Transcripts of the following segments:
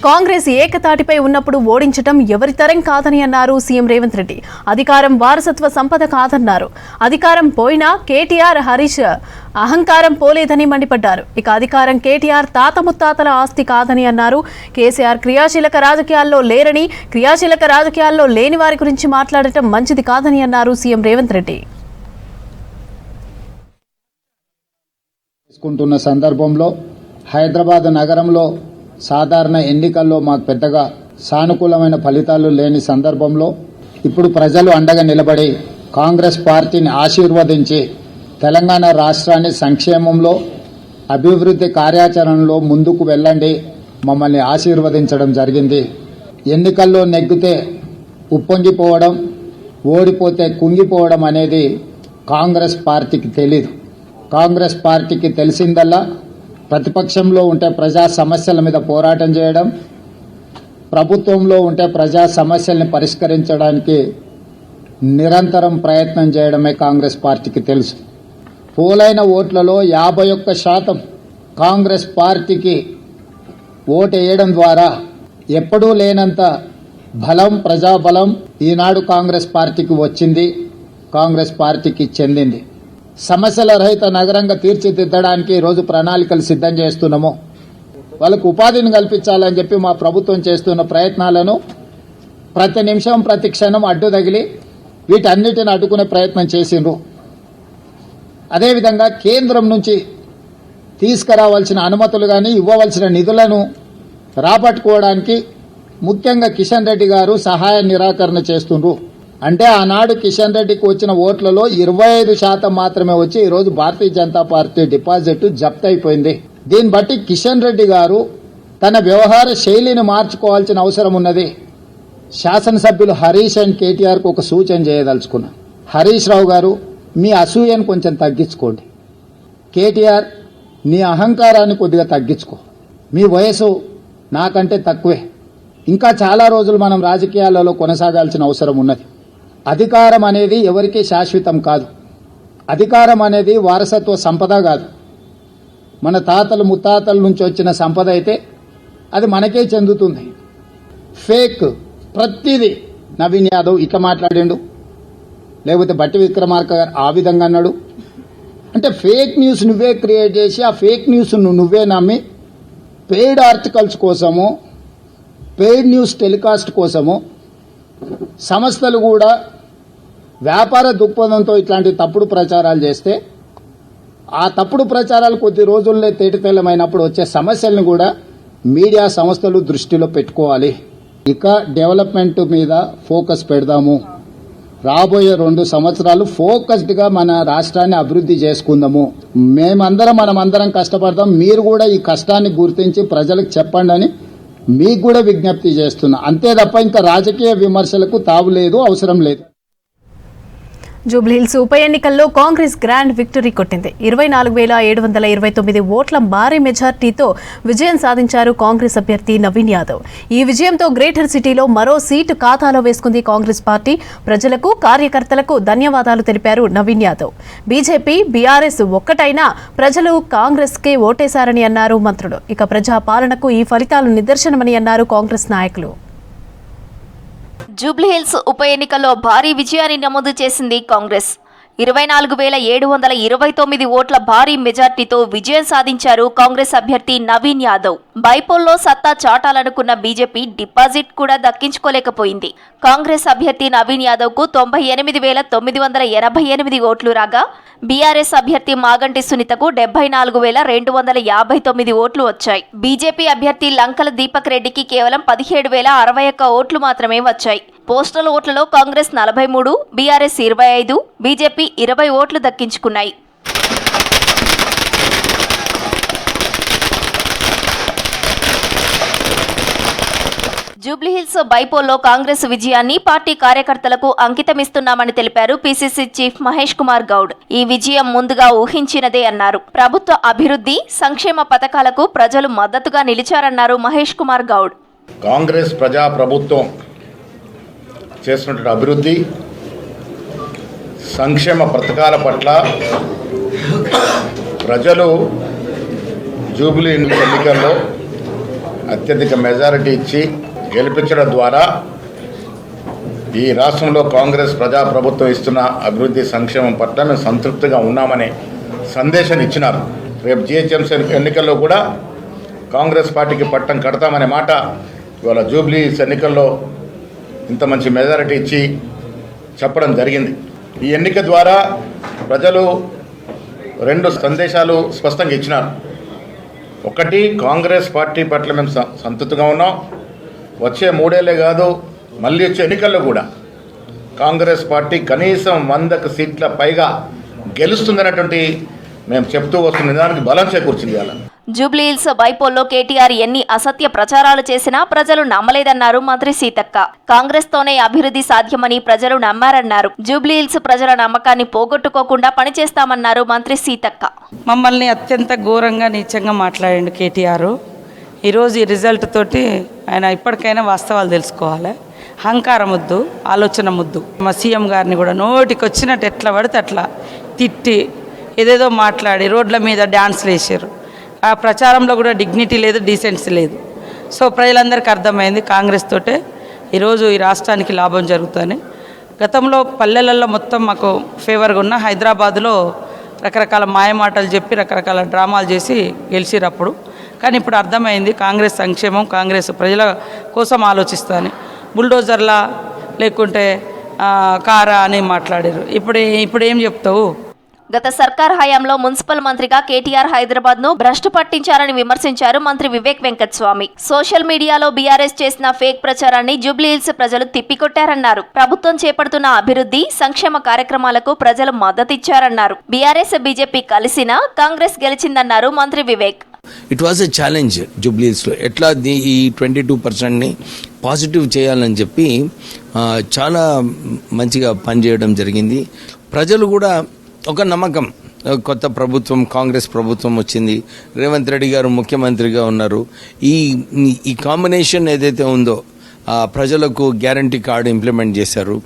కాంగ్రెస్ ఏకతాటిపై ఉన్నప్పుడు ఓడించడం ఎవరి తరం కాదని అన్నారు సీఎం రేవంత్ రెడ్డి. అధికారం వారసత్వ సంపద కాదన్నారు. అధికారం పోయినా కేటీఆర్, హరీష్ అహంకారం పోలేదని మండిపడ్డారు. ఇక అధికారం కేటీఆర్ తాత ముత్తాతల ఆస్తి కాదని అన్నారు. కేసీఆర్ క్రియాశీలక రాజకీయాల్లో లేరని, క్రియాశీలక రాజకీయాల్లో లేని వారి గురించి మాట్లాడటం మంచిది కాదని అన్నారు సీఎం రేవంత్ రెడ్డి. తీసుకుంటున్న సందర్భంలో హైదరాబాద్ నగరంలో సాధారణ ఎన్నికల్లో మాకు పెద్దగా సానుకూలమైన ఫలితాలు లేని సందర్భంలో ఇప్పుడు ప్రజలు అండగా నిలబడి కాంగ్రెస్ పార్టీని ఆశీర్వదించి తెలంగాణ రాష్ట్రాన్ని సంక్షేమంలో అభివృద్ధి కార్యాచరణలో ముందుకు వెళ్ళండి, మమ్మల్ని ఆశీర్వదించడం జరిగింది. ఎన్నికల్లో నెగ్గితే ఉప్పొంగిపోవడం, ఓడిపోతే కుంగిపోవడం అనేది కాంగ్రెస్ పార్టీకి తెలీదు. కాంగ్రెస్ పార్టీకి తెలిసిందల్లా ప్రతిపక్షంలో ఉంటే ప్రజా సమస్యల మీద పోరాటం చేయడం, ప్రభుత్వంలో ఉంటే ప్రజా సమస్యల్ని పరిష్కరించడానికి నిరంతరం ప్రయత్నం చేయడమే కాంగ్రెస్ పార్టీకి తెలుసు. పోలైన ఓట్లలో 51% కాంగ్రెస్ పార్టీకి ఓటు వేయడం ద్వారా ఎప్పుడూ లేనంత బలం, ప్రజాబలం ఈనాడు కాంగ్రెస్ పార్టీకి వచ్చింది, కాంగ్రెస్ పార్టీకి చెందింది. సమస్యల రహిత నగరంగా తీర్చిదిద్దడానికి ఈరోజు ప్రణాళికలు సిద్ధం చేస్తున్నాము. వాళ్ళకు ఉపాధిని కల్పించాలని చెప్పి మా ప్రభుత్వం చేస్తున్న ప్రయత్నాలను ప్రతి నిమిషం ప్రతి క్షణం అడ్డు తగిలి వీటన్నిటిని అడ్డుకునే ప్రయత్నం చేసిండ్రు. అదేవిధంగా కేంద్రం నుంచి తీసుకురావాల్సిన అనుమతులు కానీ ఇవ్వవలసిన నిధులను రాబట్టుకోవడానికి ముఖ్యంగా కిషన్ రెడ్డి గారు సహాయ నిరాకరణ చేస్తుండ్రు. అంటే ఆనాడు కిషన్ రెడ్డికి వచ్చిన ఓట్లలో 25% మాత్రమే వచ్చి ఈరోజు భారతీయ జనతా పార్టీ డిపాజిట్ జప్తు అయిపోయింది. దీన్ని బట్టి కిషన్ రెడ్డి గారు తన వ్యవహార శైలిని మార్చుకోవాల్సిన అవసరం ఉన్నది. శాసనసభ్యులు హరీష్ అండ్ కేటీఆర్కు ఒక సూచన చేయదలుచుకున్నా. హరీష్ రావు గారు, మీ అసూయను కొంచెం తగ్గించుకోండి. కేటీఆర్, నీ అహంకారాన్ని కొద్దిగా తగ్గించుకో. మీ వయసు నాకంటే తక్కువే. ఇంకా చాలా రోజులు మనం రాజకీయాలలో కొనసాగాల్సిన అవసరం ఉన్నది. అధికారం అనేది ఎవరికీ శాశ్వతం కాదు. అధికారం అనేది వారసత్వ సంపద కాదు. మన తాతలు ముత్తాతల నుంచి వచ్చిన సంపద అయితే అది మనకే చెందుతుంది. ఫేక్ ప్రతిదీ నవీన్ యాదవ్ ఇట్లా మాట్లాడిండు, లేకపోతే బట్టి విక్రమార్క గారు ఆ విధంగా అన్నాడు. అంటే ఫేక్ న్యూస్ నువ్వే క్రియేట్ చేసి ఆ ఫేక్ న్యూస్ నువ్వే నమ్మి పెయిడ్ ఆర్టికల్స్ కోసము, పెయిడ్ న్యూస్ టెలికాస్ట్ కోసము సంస్థలు కూడా వ్యాపార దృక్పథంతో ఇట్లాంటి తప్పుడు ప్రచారాలు చేస్తే ఆ తప్పుడు ప్రచారాలు కొద్ది రోజుల్లో తేటతెల్లమైనప్పుడు వచ్చే సమస్యలను కూడా మీడియా సంస్థలు దృష్టిలో పెట్టుకోవాలి. ఇక డెవలప్మెంట్ మీద ఫోకస్ పెడదాము. రాబోయే 2 సంవత్సరాలు ఫోకస్డ్గా మన రాష్ట్రాన్ని అభివృద్ధి చేసుకుందాము. మనమందరం కష్టపడదాం. మీరు కూడా ఈ కష్టాన్ని గుర్తించి ప్రజలకు చెప్పండి అని మీకు కూడా విజ్ఞప్తి చేస్తున్నా. అంతే తప్ప ఇంకా రాజకీయ విమర్శలకు తావులేదు, అవసరం లేదు. జూబ్లీహిల్స్ ఉప ఎన్నికల్లో కాంగ్రెస్ గ్రాండ్ విక్టరీ కొట్టింది. 24,729 ఓట్ల భారీ మెజార్టీతో విజయం సాధించారు కాంగ్రెస్ అభ్యర్థి నవీన్ యాదవ్. ఈ విజయంతో గ్రేటర్ సిటీలో మరో సీటు ఖాతాలో వేసుకుంది కాంగ్రెస్ పార్టీ. ప్రజలకు, కార్యకర్తలకు ధన్యవాదాలు తెలిపారు నవీన్ యాదవ్. బీజేపీ, బీఆర్ఎస్ ఒక్కటైనా ప్రజలు కాంగ్రెస్కే ఓటేశారని అన్నారు మంత్రులు. ఇక ప్రజా పాలనకు ఈ ఫలితాలు నిదర్శనమని అన్నారు కాంగ్రెస్ నాయకులు. జూబ్లీహిల్స్ ఉప ఎన్నికల్లో భారీ విజయాన్ని నమోదు చేసింది కాంగ్రెస్. 24,729 ఓట్ల భారీ మెజార్టీతో విజయం సాధించారు కాంగ్రెస్ అభ్యర్థి నవీన్ యాదవ్. బైపోల్లో సత్తా చాటాలనుకున్న బీజేపీ డిపాజిట్ కూడా దక్కించుకోలేకపోయింది. కాంగ్రెస్ అభ్యర్థి నవీన్ యాదవ్ కు 98,988 ఓట్లు రాగా, బీఆర్ఎస్ అభ్యర్థి మాగంటి సునీతకు 74,259 ఓట్లు వచ్చాయి. బీజేపీ అభ్యర్థి లంకల దీపక్ రెడ్డికి కేవలం 17,061 ఓట్లు మాత్రమే వచ్చాయి. పోస్టల్ ఓట్లలో కాంగ్రెస్ 43, బీఆర్ఎస్ 25, బీజేపీ 20 ఓట్లు దక్కించుకున్నాయి. జూబ్లీహిల్స్ బైపోల్లో కాంగ్రెస్ విజయాన్ని పార్టీ కార్యకర్తలకు అంకితమిస్తున్నామని తెలిపారు పీసీసీ చీఫ్ మహేష్ కుమార్ గౌడ్. ఈ విజయం ముందుగా ఊహించినదే అన్నారు. ప్రభుత్వ అభివృద్ధి, సంక్షేమ పథకాలకు ప్రజలు మద్దతుగా నిలిచారన్నారు మహేష్ కుమార్ గౌడ్. కాంగ్రెస్ ప్రజా ప్రభుత్వం చేస్తున్నటువంటి అభివృద్ధి, సంక్షేమ పథకాల పట్ల ప్రజలు జూబ్లీ ఎన్నికల్లో అత్యధిక మెజారిటీ ఇచ్చి గెలిపించడం ద్వారా ఈ రాష్ట్రంలో కాంగ్రెస్ ప్రజాప్రభుత్వం ఇస్తున్న అభివృద్ధి సంక్షేమం పట్ల మేము సంతృప్తిగా ఉన్నామనే సందేశాన్ని ఇచ్చినారు. రేపు జిహెచ్ఎంసీ ఎన్నికల్లో కూడా కాంగ్రెస్ పార్టీకి పట్టం కడతామనే మాట ఇవాళ జూబ్లీస్ ఎన్నికల్లో ఇంత మంచి మెజారిటీ ఇచ్చి చెప్పడం జరిగింది. ఈ ఎన్నిక ద్వారా ప్రజలు 2 సందేశాలు స్పష్టంగా ఇచ్చినారు. ఒకటి, కాంగ్రెస్ పార్టీ పట్ల మేము సంతృప్తిగా ఉన్నాం. వచ్చే 3 ఏళ్ళే కాదు, మళ్ళీ వచ్చే ఎన్నికల్లో కూడా కాంగ్రెస్ పార్టీ కనీసం 100 సీట్ల పైగా గెలుస్తుందనేటువంటి మేము చెప్తూ వస్తున్న దానికి బలం చేకూర్చింది. అలా జూబ్లీహిల్స్ బైపోల్లో కేటీఆర్ ఎన్ని అసత్య ప్రచారాలు చేసినా ప్రజలు నమ్మలేదన్నారు మంత్రి సీతక్క. కాంగ్రెస్ తోనే అభివృద్ధి సాధ్యమని ప్రజలు నమ్మారన్నారు. జూబ్లీహిల్స్ ప్రజల నమ్మకాన్ని పోగొట్టుకోకుండా పనిచేస్తామన్నారు మంత్రి సీతక్క. మమ్మల్ని అత్యంత ఘోరంగా నీచంగా మాట్లాడిండు కేటీఆర్. ఈరోజు ఈ రిజల్ట్ తోటి ఆయన ఇప్పటికైనా వాస్తవాలు తెలుసుకోవాలి. అహంకారం వద్దు, ఆలోచన ముద్దు. మా సీఎం గారిని కూడా నోటికి వచ్చినట్టు ఎట్లా పడితే అట్లా తిట్టి ఏదేదో మాట్లాడి రోడ్ల మీద డ్యాన్స్లు వేసారు. ఆ ప్రచారంలో కూడా డిగ్నిటీ లేదు, డీసెన్సీ లేదు. సో ప్రజలందరికీ అర్థమైంది కాంగ్రెస్ తోటే ఈరోజు ఈ రాష్ట్రానికి లాభం జరుగుతుందని. గతంలో పల్లెలలో మొత్తం మాకు ఫేవర్గా ఉన్న హైదరాబాద్లో రకరకాల మాయమాటలు చెప్పి రకరకాల డ్రామాలు చేసి గెలిచిరప్పుడు. కానీ ఇప్పుడు అర్థమైంది కాంగ్రెస్ సంక్షేమం, కాంగ్రెస్ ప్రజల కోసం ఆలోచిస్తాను. బుల్డోజర్లా లేకుంటే కారా అని మాట్లాడారు. ఇప్పుడు ఏం చెప్తావు? గత సర్కార్ హయాంలో మున్సిపల్ మంత్రిగా కేటీఆర్ హైదరాబాద్ ను భ్రష్టు పట్టించారని విమర్శించారు మంత్రి వివేక్ వెంకటస్వామి. సోషల్ మీడియాలో బీఆర్ఎస్ చేసిన ఫేక్ ప్రచారాన్ని జూబ్లీహిల్స్ ప్రజలు తిప్పికొట్టారన్నారు. ప్రభుత్వం చేపడుతున్న అభివృద్ధి సంక్షేమ కార్యక్రమాలకు ప్రజలు మద్దతిచ్చారన్నారు. బీఆర్ఎస్ బీజేపీ కలిసినా కాంగ్రెస్ గెలిచిందన్నారు మంత్రి Vivek. It was a challenge జూబ్లీహిల్స్లో. ఎట్లా ఈ 22%ని పాజిటివ్ చేయాలని చెప్పి చాలా మంచిగా పనిచేయడం జరిగింది. ప్రజలు కూడా ఒక నమ్మకం, కొత్త ప్రభుత్వం కాంగ్రెస్ ప్రభుత్వం వచ్చింది, రేవంత్ రెడ్డి గారు ముఖ్యమంత్రిగా ఉన్నారు. ఈ కాంబినేషన్ ఏదైతే ఉందో ప్రజలకు గ్యారంటీ కార్డు ఇంప్లిమెంట్ చేశారు.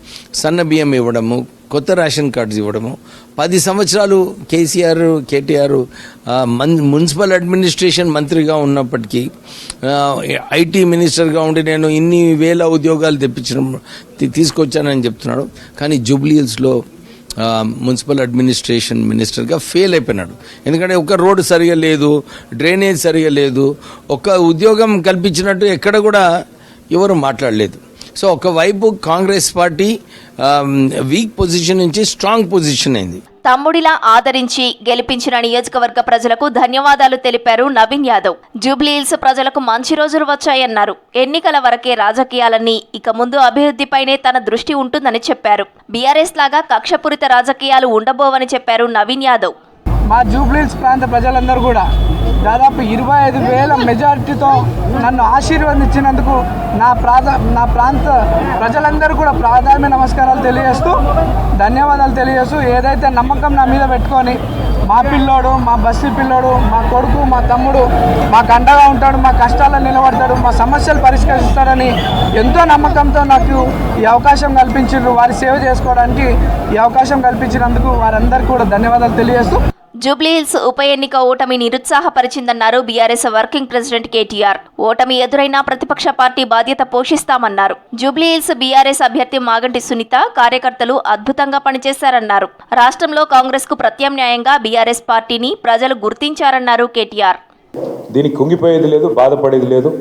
సన్న బియ్యం ఇవ్వడము, కొత్త రేషన్ కార్డ్స్ ఇవ్వడము. 10 సంవత్సరాలు కేటీఆర్ మున్సిపల్ అడ్మినిస్ట్రేషన్ మంత్రిగా ఉన్నప్పటికీ, ఐటీ మినిస్టర్గా ఉండి నేను ఇన్ని వేల ఉద్యోగాలు తీసుకొచ్చానని చెప్తున్నాడు. కానీ జూబ్లీహిల్స్లో మున్సిపల్ అడ్మినిస్ట్రేషన్ మినిస్టర్గా ఫెయిల్ అయిపోయినాడు. ఎందుకంటే ఒక రోడ్డు సరిగా లేదు, డ్రైనేజ్ సరిగా లేదు, ఒక ఉద్యోగం కల్పించినట్టు ఎక్కడ కూడా ఎవరు మాట్లాడలేదు. సో ఒకవైపు కాంగ్రెస్ పార్టీ వీక్ పొజిషన్ నుంచి స్ట్రాంగ్ పొజిషన్ అయింది. తమ్ముడిలా ఆదరించి గెలిపించిన నియోజకవర్గ ప్రజలకు ధన్యవాదాలు తెలిపారు నవీన్ యాదవ్. జూబ్లీహిల్స్ ప్రజలకు మంచి రోజులు వచ్చాయన్నారు. ఎన్నికల వరకే రాజకీయాలన్నీ, ఇక ముందు అభివృద్ధిపైనే తన దృష్టి ఉంటుందని చెప్పారు. బీఆర్ఎస్ లాగా కక్షపూరిత రాజకీయాలు ఉండబోవని చెప్పారు నవీన్ యాదవ్. మా జూబ్లీహిల్స్ ప్రాంత ప్రజలందరూ కూడా దాదాపు 25,000 మెజారిటీతో నన్ను ఆశీర్వదించినందుకు నా ప్రాంత ప్రజలందరూ కూడా ప్రాధాన్య నమస్కారాలు తెలియజేస్తూ, ధన్యవాదాలు తెలియజేస్తూ, ఏదైతే నమ్మకం నా మీద పెట్టుకొని మా పిల్లోడు, మా బస్సు పిల్లోడు, మా కొడుకు, మా తమ్ముడు మాకు అండగా ఉంటాడు, మా కష్టాల్లో నిలబడతాడు, మా సమస్యలు పరిష్కరిస్తాడని ఎంతో నమ్మకంతో నాకు ఈ అవకాశం కల్పించారు. వారి సేవ చేసుకోవడానికి ఈ అవకాశం కల్పించినందుకు వారందరికీ కూడా ధన్యవాదాలు తెలియజేస్తూ, జూబ్లీహిల్స్ ఉప ఎన్నిక ఓటమి నిరుత్సాహపరిచిందన్నారు బీఆర్ఎస్ వర్కింగ్ ప్రెసిడెంట్ కేటీఆర్. ఓటమి ఎదురైనా ప్రతిపక్ష పార్టీ బాధ్యత పోషిస్తామన్నారు. జూబ్లీహిల్స్ బీఆర్ఎస్ అభ్యర్థి మాగంటి సునీత కార్యకర్తలు అద్భుతంగా పనిచేశారన్నారు. రాష్ట్రంలో కాంగ్రెస్ కు ప్రత్యామ్నాయంగా బీఆర్ఎస్ పార్టీని ప్రజలు గుర్తించారన్నారు కేటీఆర్. దీనికి కుంగిపోయేది లేదు, బాధపడేది లేదు.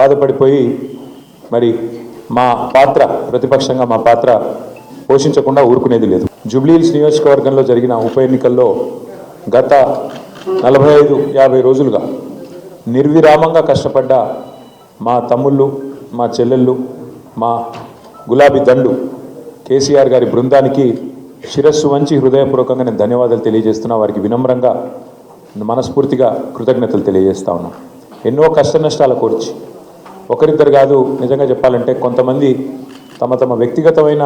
బాధపడిపోయి మరి మా పాత్ర, ప్రతిపక్షంగా మా పాత్ర పోషించకుండా ఊరుకునేది లేదు. జూబ్లీహిల్స్ నియోజకవర్గంలో జరిగిన ఉప ఎన్నికల్లో గత 45-50 రోజులుగా నిర్విరామంగా కష్టపడ్డ మా తమ్ముళ్ళు, మా చెల్లెళ్ళు, మా గులాబీ దండు కేసీఆర్ గారి బృందానికి శిరస్సు వంచి హృదయపూర్వకంగా నేను ధన్యవాదాలు తెలియజేస్తున్నా. వారికి వినమ్రంగా మనస్ఫూర్తిగా కృతజ్ఞతలు తెలియజేస్తా ఉన్నా. ఎన్నో కష్ట నష్టాల కోర్చి ఒకరిద్దరు కాదు, నిజంగా చెప్పాలంటే కొంతమంది తమ వ్యక్తిగతమైన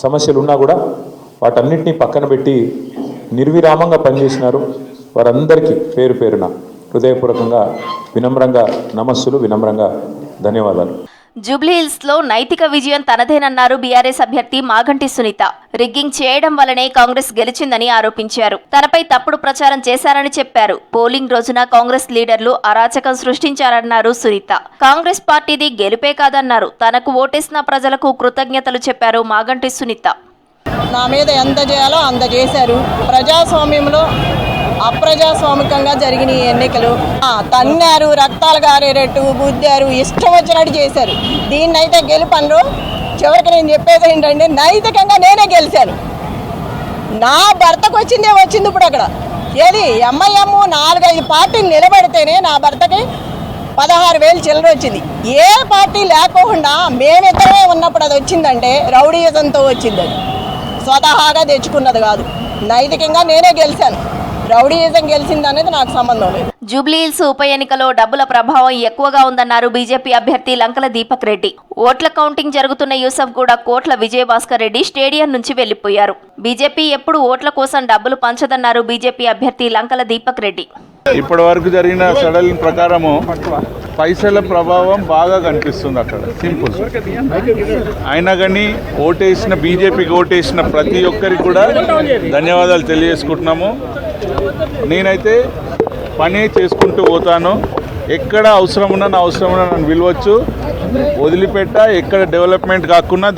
సమస్యలు ఉన్నా కూడా వాటన్నిటినీ పక్కన పెట్టి నిర్విరామంగా పనిచేసినారు. వారందరికీ పేరు పేరున హృదయపూర్వకంగా వినమ్రంగా నమస్సులు, వినమ్రంగా ధన్యవాదాలు. జూబ్లీహిల్స్ లో నైతిక విజయం తనదేనన్నారు బీఆర్ఎస్ అభ్యర్థి మాగంటి సునీత. రిగ్గింగ్ చేయడం వల్లనే కాంగ్రెస్ గెలిచిందని ఆరోపించారు. తనపై తప్పుడు ప్రచారం చేశారని చెప్పారు. పోలింగ్ రోజున కాంగ్రెస్ లీడర్లు అరాచకం సృష్టించారన్నారు సునీత. కాంగ్రెస్ పార్టీది గెలుపే కాదన్నారు. తనకు ఓటేసిన ప్రజలకు కృతజ్ఞతలు చెప్పారు మాగంటి సునీత. నా మీద ఎంత చేయాలో అంత చేశారు. ప్రజాస్వామ్యంలో అప్రజాస్వామికంగా జరిగిన ఈ ఎన్నికలు తన్నారు, రక్తాలు గారేటట్టు గుద్దారు, ఇష్టం వచ్చినట్టు చేశారు. దీన్నైతే గెలుపనరు. చివరికి నేను చెప్పేది ఏంటంటే నైతికంగా నేనే గెలిచాను. నా భర్తకు వచ్చిందే వచ్చింది. ఇప్పుడు అక్కడ ఏది ఎంఐఎం 4-5 పార్టీలు నిలబడితేనే నా భర్తకి 16,000 చిల్లర వచ్చింది. ఏ పార్టీ లేకుండా మేమిద్దరమే ఉన్నప్పుడు అది వచ్చిందంటే రౌడీయిజంతో వచ్చింది. అది స్వతహాగా తెచ్చుకున్నది కాదు. నైతికంగా నేనే గెలిచాను. రౌడీయిజం గెలిచింది అనేది నాకు సంబంధం లేదు. జూబ్లీహిల్స్ ఉప ఎన్నికలో డబ్బుల ప్రభావం ఎక్కువగా ఉందన్నారు బీజేపీ అభ్యర్థి లంకల దీపక్ రెడ్డి. ఓట్ల కౌంటింగ్ జరుగుతున్న యూసఫ్గూడ కోట్ల విజయభాస్కర్ రెడ్డి స్టేడియం నుంచి వెళ్లిపోయారు. బీజేపీ ఎప్పుడు ఓట్ల కోసం డబ్బులు పంచదన్నారు బీజేపీ అభ్యర్థి లంకల దీపక్ రెడ్డి. ఇప్పటి వరకు జరిగిన సడల్ ప్రకారము పైసల ప్రభావం బాగా కనిపిస్తుంది అక్కడ. సింపుల్. అయినా కానీ ఓటేసిన బీజేపీకి ఓటేసిన ప్రతి ఒక్కరికి కూడా ధన్యవాదాలు తెలియజేసుకుంటున్నాము. నేనైతే పని చేసుకుంటూ పోతాను. ఎక్కడ అవసరం ఉన్నా నన్ను పిలవచ్చు, వదిలిపెట్ట. ఎక్కడ డెవలప్మెంట్ కాకుండా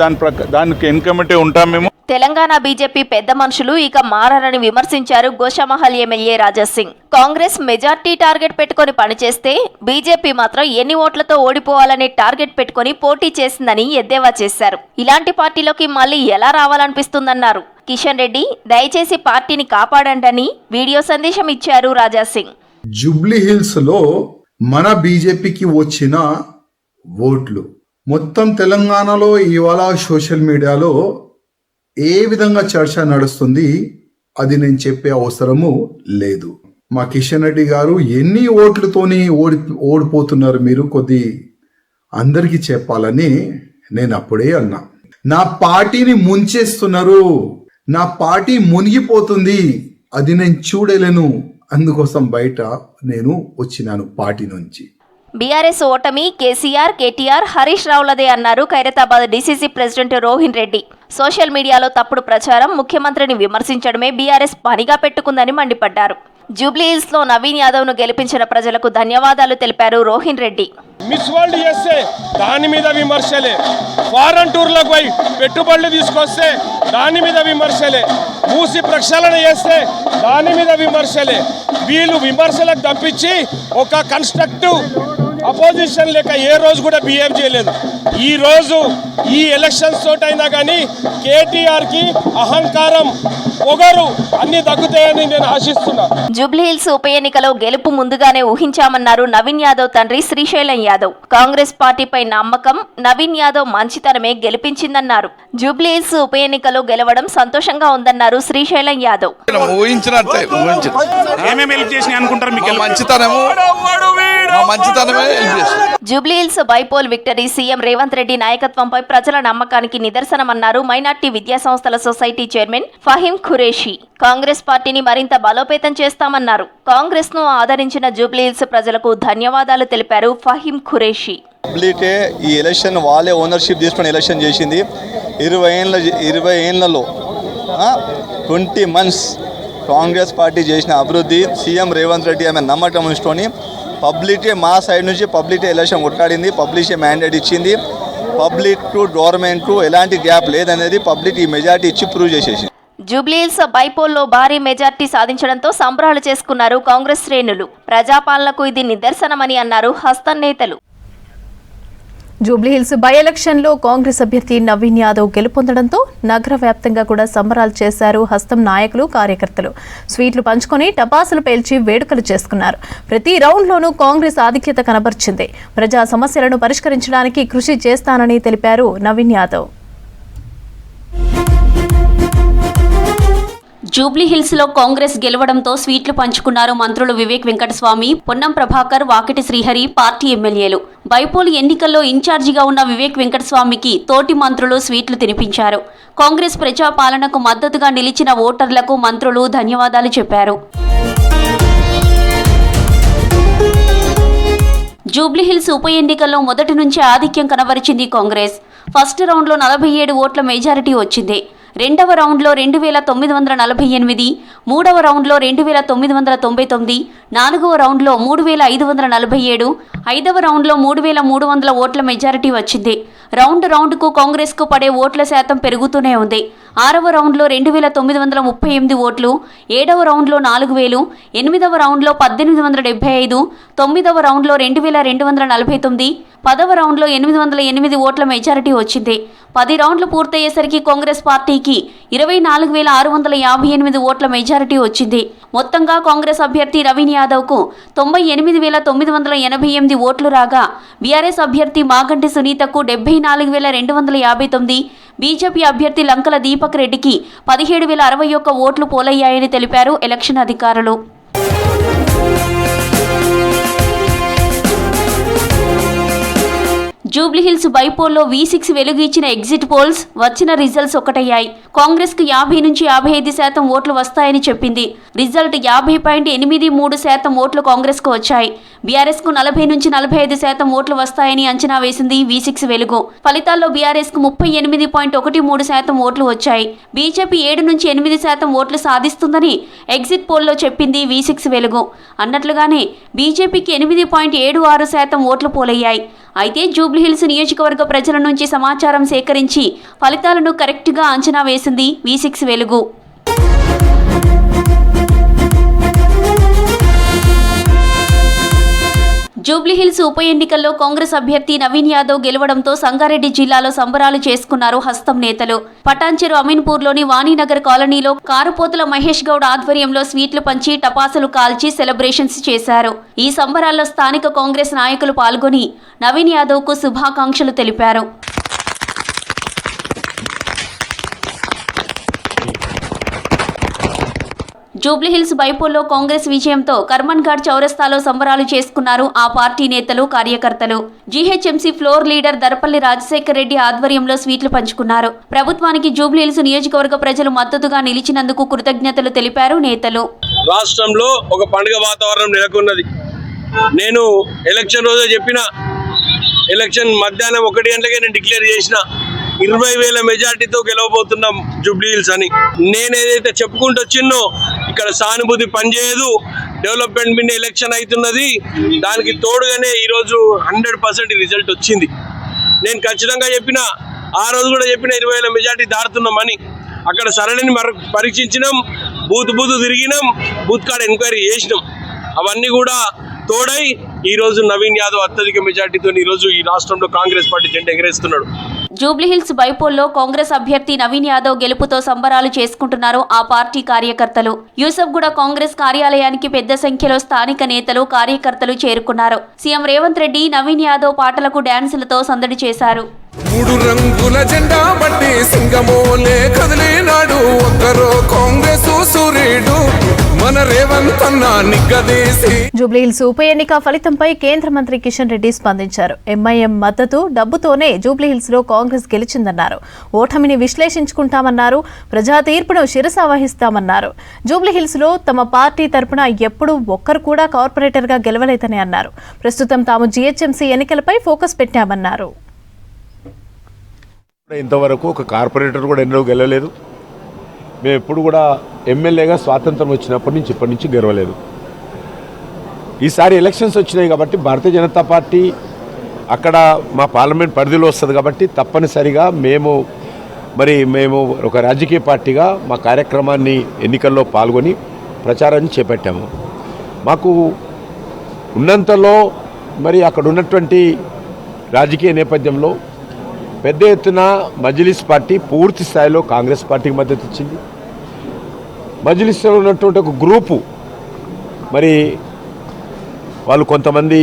దానికి వెనుకమంటే ఉంటాం మేము. తెలంగాణ బీజేపీ పెద్ద మనుషులు ఇక మారని విమర్శించారు Goshamahal MLA Raja Singh. Congress majority target పెట్టుకుని పనిచేస్తే బీజేపీ మాత్రం ఎన్ని ఓట్లతో ఓడిపోవాలనే టార్గెట్ పెట్టుకుని పోటీ చేసిందని ఎద్దేవా చేశారు. ఇలాంటి పార్టీలోకి మళ్ళీ ఎలా రావాలనిపిస్తుందన్నారు. కిషన్ రెడ్డి దయచేసి పార్టీని కాపాడండి వీడియో సందేశం ఇచ్చారు రాజాసింగ్. జూబ్లీహిల్స్ లో మన బీజేపీకి వచ్చిన ఓట్లు మొత్తం తెలంగాణలో ఇవాళ సోషల్ మీడియాలో ఏ విధంగా చర్చ నడుస్తుంది అది నేను చెప్పే అవసరము లేదు. మా కిషన్ రెడ్డి గారు ఎన్ని ఓట్లతోని ఓడిపోతున్నారు మీరు కొద్ది అందరికీ చెప్పాలని నేను అప్పుడే అన్నా. నా పార్టీని ముంచేస్తున్నారు, నా పార్టీ మునిగిపోతుంది, అది నేను చూడలేను. అందుకోసం బయట నేను వచ్చినాను పార్టీ నుంచి. బీఆర్ఎస్ ఓటమి కేసీఆర్, కేటీఆర్, హరీష్ రావులదే అన్నారు Khairatabad DCC president Rohin Reddy. Social మీడియాలో తప్పుడు ప్రచారం, ముఖ్యమంత్రిని విమర్శించడమే బీఆర్ఎస్ పనిగా పెట్టుకుందని మండిపడ్డారు. జూబ్లీహిల్స్ లో నవీన్ యాదవ్ ను గెలిపించిన ప్రజలకు ధన్యవాదాలు తెలిపారు రోహిన్ రెడ్డి. మిస్ వరల్డ్ చేస్తే దాని మీద విమర్శలే, ఫారెన్ టూర్లకు పోయి పెట్టుబడులు తీసుకొస్తే దాని మీద విమర్శలే, మూసి ప్రక్షాళన చేస్తే దాని మీద విమర్శలే. వీళ్ళు విమర్శలకు తప్పించి ఒక కన్స్ట్రక్టివ్ అపోజిషన్ లేక ఏ రోజు కూడా బిహేవ్ చేయలేదు. ఈ రోజు ఈ ఎలక్షన్స్ తోటైనా కానీ కేటీఆర్కి అహంకారం, పొగరు అన్ని తగ్గుతాయని నేను ఆశిస్తున్నా. జూబ్లీహిల్స్ ఉప ఎన్నికలో గెలుపు ముందుగానే ఊహించామన్నారు నవీన్ యాదవ్ తండ్రి శ్రీశైలం యాదవ్. కాంగ్రెస్ పార్టీపై నమ్మకం, నవీన్ యాదవ్ మంచితనమే గెలిపించిందన్నారు. జూబ్లీహిల్స్ ఉప ఎన్నికలో గెలవడం సంతోషంగా ఉందన్నారు శ్రీశైలం యాదవ్. జూబ్లీహిల్స్ bypoll victory CM Revanth Reddy నాయకత్వంపై ప్రజల నమ్మకానికి నిదర్శనమన్నారు మైనార్టీ విద్యా సంస్థల సొసైటీ చైర్మన్ ఫహీం ఖురేషి. కాంగ్రెస్ పార్టీని మరింత బలోపేతం చేస్తామన్నారు. కాంగ్రెస్ ను ఆదరించిన జూబ్లీహిల్స్ ప్రజలకు ధన్యవాదాలు తెలిపారు ఫహీం ఖురేషి. ఈ ఎలక్షన్ వాళ్ళే ఓనర్షిప్ తీసుకుని ఎలక్షన్ చేసింది. 20 ఏళ్లలో 20 months కాంగ్రెస్ పార్టీ చేసిన అభివృద్ధి సీఎం రేవంత్ రెడ్డి ఆమె నమ్మకం ఉంచుకొని పబ్లికే మా సైడ్ నుంచి పబ్లికే ఎలక్షన్ కొట్లాడింది, పబ్లికే మ్యాండేట్ ఇచ్చింది. పబ్లిక్ టు గవర్నమెంట్ కు ఎలాంటి గ్యాప్ లేదనేది పబ్లిక్ ఈ మెజార్టీ ఇచ్చి ప్రూవ్ చేసేసి. జూబ్లీహిల్స్ బైపోల్లో భారీ మెజార్టీ సాధించడంతో సంబరాలు చేసుకున్నారు కాంగ్రెస్ శ్రేణులు. ప్రజాపాలనకు ఇది నిదర్శనమని అన్నారు హస్తన్ నేతలు. జూబ్లీహిల్స్ బై ఎలక్షన్లో కాంగ్రెస్ అభ్యర్థి నవీన్ యాదవ్ గెలుపొందడంతో నగర వ్యాప్తంగా కూడా సంబరాలు చేశారు హస్తం నాయకులు, కార్యకర్తలు. స్వీట్లు పంచుకొని టపాసులు పేల్చి వేడుకలు చేసుకున్నారు. ప్రతి రౌండ్లోనూ కాంగ్రెస్ ఆధిక్యత కనబర్చింది. ప్రజా సమస్యలను పరిష్కరించడానికి కృషి చేస్తానని తెలిపారు నవీన్ యాదవ్. జూబ్లీహిల్స్ లో కాంగ్రెస్ గెలవడంతో స్వీట్లు పంచుకున్నారు మంత్రులు వివేక్ వెంకటస్వామి, పొన్నం ప్రభాకర్, వాకిటి శ్రీహరి, పార్టీ ఎమ్మెల్యేలు. బైపోల్ ఎన్నికల్లో ఇన్ఛార్జిగా ఉన్న వివేక్ వెంకటస్వామికి తోటి మంత్రులు స్వీట్లు తినిపించారు. కాంగ్రెస్ ప్రజాపాలనకు మద్దతుగా నిలిచిన ఓటర్లకు మంత్రులు ధన్యవాదాలు చెప్పారు. జూబ్లీహిల్స్ ఉప ఎన్నికల్లో మొదటి నుంచి ఆధిక్యం కనబరిచింది కాంగ్రెస్. ఫస్ట్ రౌండ్లో 47 ఓట్ల మెజారిటీ వచ్చింది. రెండవ రౌండ్లో 2948, మూడవ రౌండ్లో 2999, నాలుగవ రౌండ్లో 3547, ఐదవ రౌండ్లో 3300 ఓట్ల మెజారిటీ వచ్చింది. రౌండ్కు కాంగ్రెస్కు పడే ఓట్ల శాతం పెరుగుతూనే ఉంది. ఆరవ రౌండ్లో 2938 ఓట్లు, ఏడవ రౌండ్లో 4000, ఎనిమిదవ రౌండ్లో 1875, తొమ్మిదవ రౌండ్లో 2249, పదవ రౌండ్లో 808 ఓట్ల మెజారిటీ వచ్చింది. 10 రౌండ్లు పూర్తయ్యేసరికి కాంగ్రెస్ పార్టీకి 24658 ఓట్ల మెజారిటీ వచ్చింది. మొత్తంగా కాంగ్రెస్ అభ్యర్థి నవీన్ యాదవ్కు 98988 ఓట్లు రాగా బీఆర్ఎస్ అభ్యర్థి మాగంటి సునీతకు 74259, బీజేపీ అభ్యర్థి లంకల దీపక్ రెడ్డికి 17061 ఓట్లు పోలయ్యాయని తెలిపారు ఎలక్షన్ అధికారులు. జూబ్లీహిల్స్ బైపోల్లో V6 వెలుగు ఇచ్చిన ఎగ్జిట్ పోల్స్ వచ్చిన రిజల్ట్స్ ఒకటయ్యాయి. కాంగ్రెస్ కు 50 నుంచి 55% ఓట్లు వస్తాయని చెప్పింది. రిజల్ట్ 50.83% ఓట్లు కాంగ్రెస్ కు వచ్చాయి. బీఆర్ఎస్ కు 40 నుంచి 45% ఓట్లు వస్తాయని అంచనా వేసింది V6 వెలుగు. ఫలితాల్లో బీఆర్ఎస్ కు 38.13% ఓట్లు వచ్చాయి. బీజేపీ 7 నుంచి 8% ఓట్లు సాధిస్తుందని ఎగ్జిట్ పోల్లో చెప్పింది V6 వెలుగు. అన్నట్లుగానే బీజేపీకి 8.76% ఓట్లు పోలయ్యాయి. అయితే జూబ్లీహిల్స్ నియోజకవర్గ ప్రజల నుంచి సమాచారం సేకరించి ఫలితాలను కరెక్ట్గా అంచనా వేసింది V6 వెలుగు. జూబ్లీహిల్స్ ఉప ఎన్నికల్లో కాంగ్రెస్ అభ్యర్థి నవీన్ యాదవ్ గెలవడంతో సంగారెడ్డి జిల్లాలో సంబరాలు చేసుకున్నారు హస్తం నేతలు. పటాన్చెరు అమీన్పూర్లోని వాణినగర్ కాలనీలో కారుపోతుల మహేష్ గౌడ్ ఆధ్వర్యంలో స్వీట్లు పంచి టపాసులు కాల్చి సెలబ్రేషన్స్ చేశారు. ఈ సంబరాల్లో స్థానిక కాంగ్రెస్ నాయకులు పాల్గొని నవీన్ యాదవ్కు శుభాకాంక్షలు తెలిపారు. జూబ్లీహిల్స్ బైపోల్లో కాంగ్రెస్ విజయంతో కర్మన్ఘాట్ చౌరస్తాలో సంబరాలు చేసుకున్నారు ఆ పార్టీ నేతలు, కార్యకర్తలు. GHMC floor leader Darpalli Rajashekar Reddy ఆధ్వర్యంలో స్వీట్లు పంచుకున్నారు. ప్రభుత్వానికి జూబ్లీహిల్స్ నియోజకవర్గ ప్రజలు మద్దతుగా నిలిచినందుకు కృతజ్ఞతలు తెలిపారు నేతలు. రాష్ట్రంలో ఒక పండుగ వాతావరణం నెలకొన్నది. నేను ఎలక్షన్ రోజే చెప్పిన, ఎలక్షన్ మధ్యాహ్నం 1 గంటలకే నేను డిక్లేర్ చేసిన 20,000 మెజార్టీతో గెలవబోతున్నాం జూబ్లీహిల్స్ అని. నేను ఏదైతే చెప్పుకుంటూ వచ్చిన్నో ఇక్కడ సానుభూతి పనిచేయదు, డెవలప్మెంట్ మీద ఎలక్షన్ అవుతున్నది. దానికి తోడుగానే ఈరోజు 100% రిజల్ట్ వచ్చింది. నేను ఖచ్చితంగా చెప్పిన, ఆ రోజు కూడా చెప్పిన 20,000 మెజార్టీ దాడుతున్నామని. అక్కడ సరళిని పరీక్షించినాం, బూత్ తిరిగినాం, బూత్ కాడ ఎంక్వైరీ చేసినాం. అవన్నీ కూడా తోడై ఈరోజు నవీన్ యాదవ్ అత్యధిక మెజార్టీతో ఈరోజు ఈ రాష్ట్రంలో కాంగ్రెస్ పార్టీ జెండా ఎగరేస్తున్నాడు. జూబ్లీహిల్స్ బైపోల్లో కాంగ్రెస్ అభ్యర్థి నవీన్ యాదవ్ గెలుపుతో సంబరాలు చేసుకుంటున్నారు ఆ పార్టీ కార్యకర్తలు. యూసఫ్గూడ కాంగ్రెస్ కార్యాలయానికి పెద్ద సంఖ్యలో స్థానిక నేతలు, కార్యకర్తలు చేరుకున్నారు. సీఎం రేవంత్ రెడ్డి నవీన్ యాదవ్ పాటలకు డ్యాన్సులతో సందడి చేశారు. 3 రంగుల జెండా బట్టి సింగమోలే కదిలినాడు ఒక్కరో కాంగ్రెస్ సూర్యుడు మన రేవంత్ అన్న నిగ్గదీసి. జూబ్లీహిల్స్ ఉప ఎన్నిక ఫలితంపై కేంద్ర మంత్రి కిషన్ రెడ్డి స్పందించారు. ఎంఐఎం మద్దతు డబ్బుతోనే జూబ్లీహిల్స్ లో కాంగ్రెస్ గెలిచిందన్నారు. ఓటమిని విశ్లేషించుకుంటామన్నారు. ప్రజా తీర్పును శిరస వహిస్తామన్నారు. జూబ్లీహిల్స్ లో తమ పార్టీ తరపున ఎప్పుడూ ఒక్కరు కూడా కార్పొరేటర్ గా గెలవలేదని అన్నారు. ప్రస్తుతం తాము జీహెచ్ఎంసీ ఎన్నికలపై ఫోకస్ పెట్టామన్నారు. ఇంతవరకు ఒక కార్పొరేటర్ కూడా ఎన్నడూ గెలవలేదు. మేము ఎప్పుడు కూడా ఎమ్మెల్యేగా స్వాతంత్రం వచ్చినప్పటి నుంచి ఇప్పటి నుంచి గెలవలేదు. ఈసారి ఎలక్షన్స్ వచ్చినాయి కాబట్టి భారతీయ జనతా పార్టీ అక్కడ మా పార్లమెంట్ పరిధిలో వస్తుంది కాబట్టి తప్పనిసరిగా మేము ఒక రాజకీయ పార్టీగా మా కార్యక్రమాన్ని ఎన్నికల్లో పాల్గొని ప్రచారాన్ని చేపట్టాము. మాకు ఉన్నంతలో అక్కడ ఉన్నటువంటి రాజకీయ నేపథ్యంలో పెద్ద ఎత్తున మజ్లిస్ పార్టీ పూర్తి స్థాయిలో కాంగ్రెస్ పార్టీకి మద్దతు ఇచ్చింది. మజ్లిస్లో ఉన్నటువంటి ఒక గ్రూపు వాళ్ళు కొంతమంది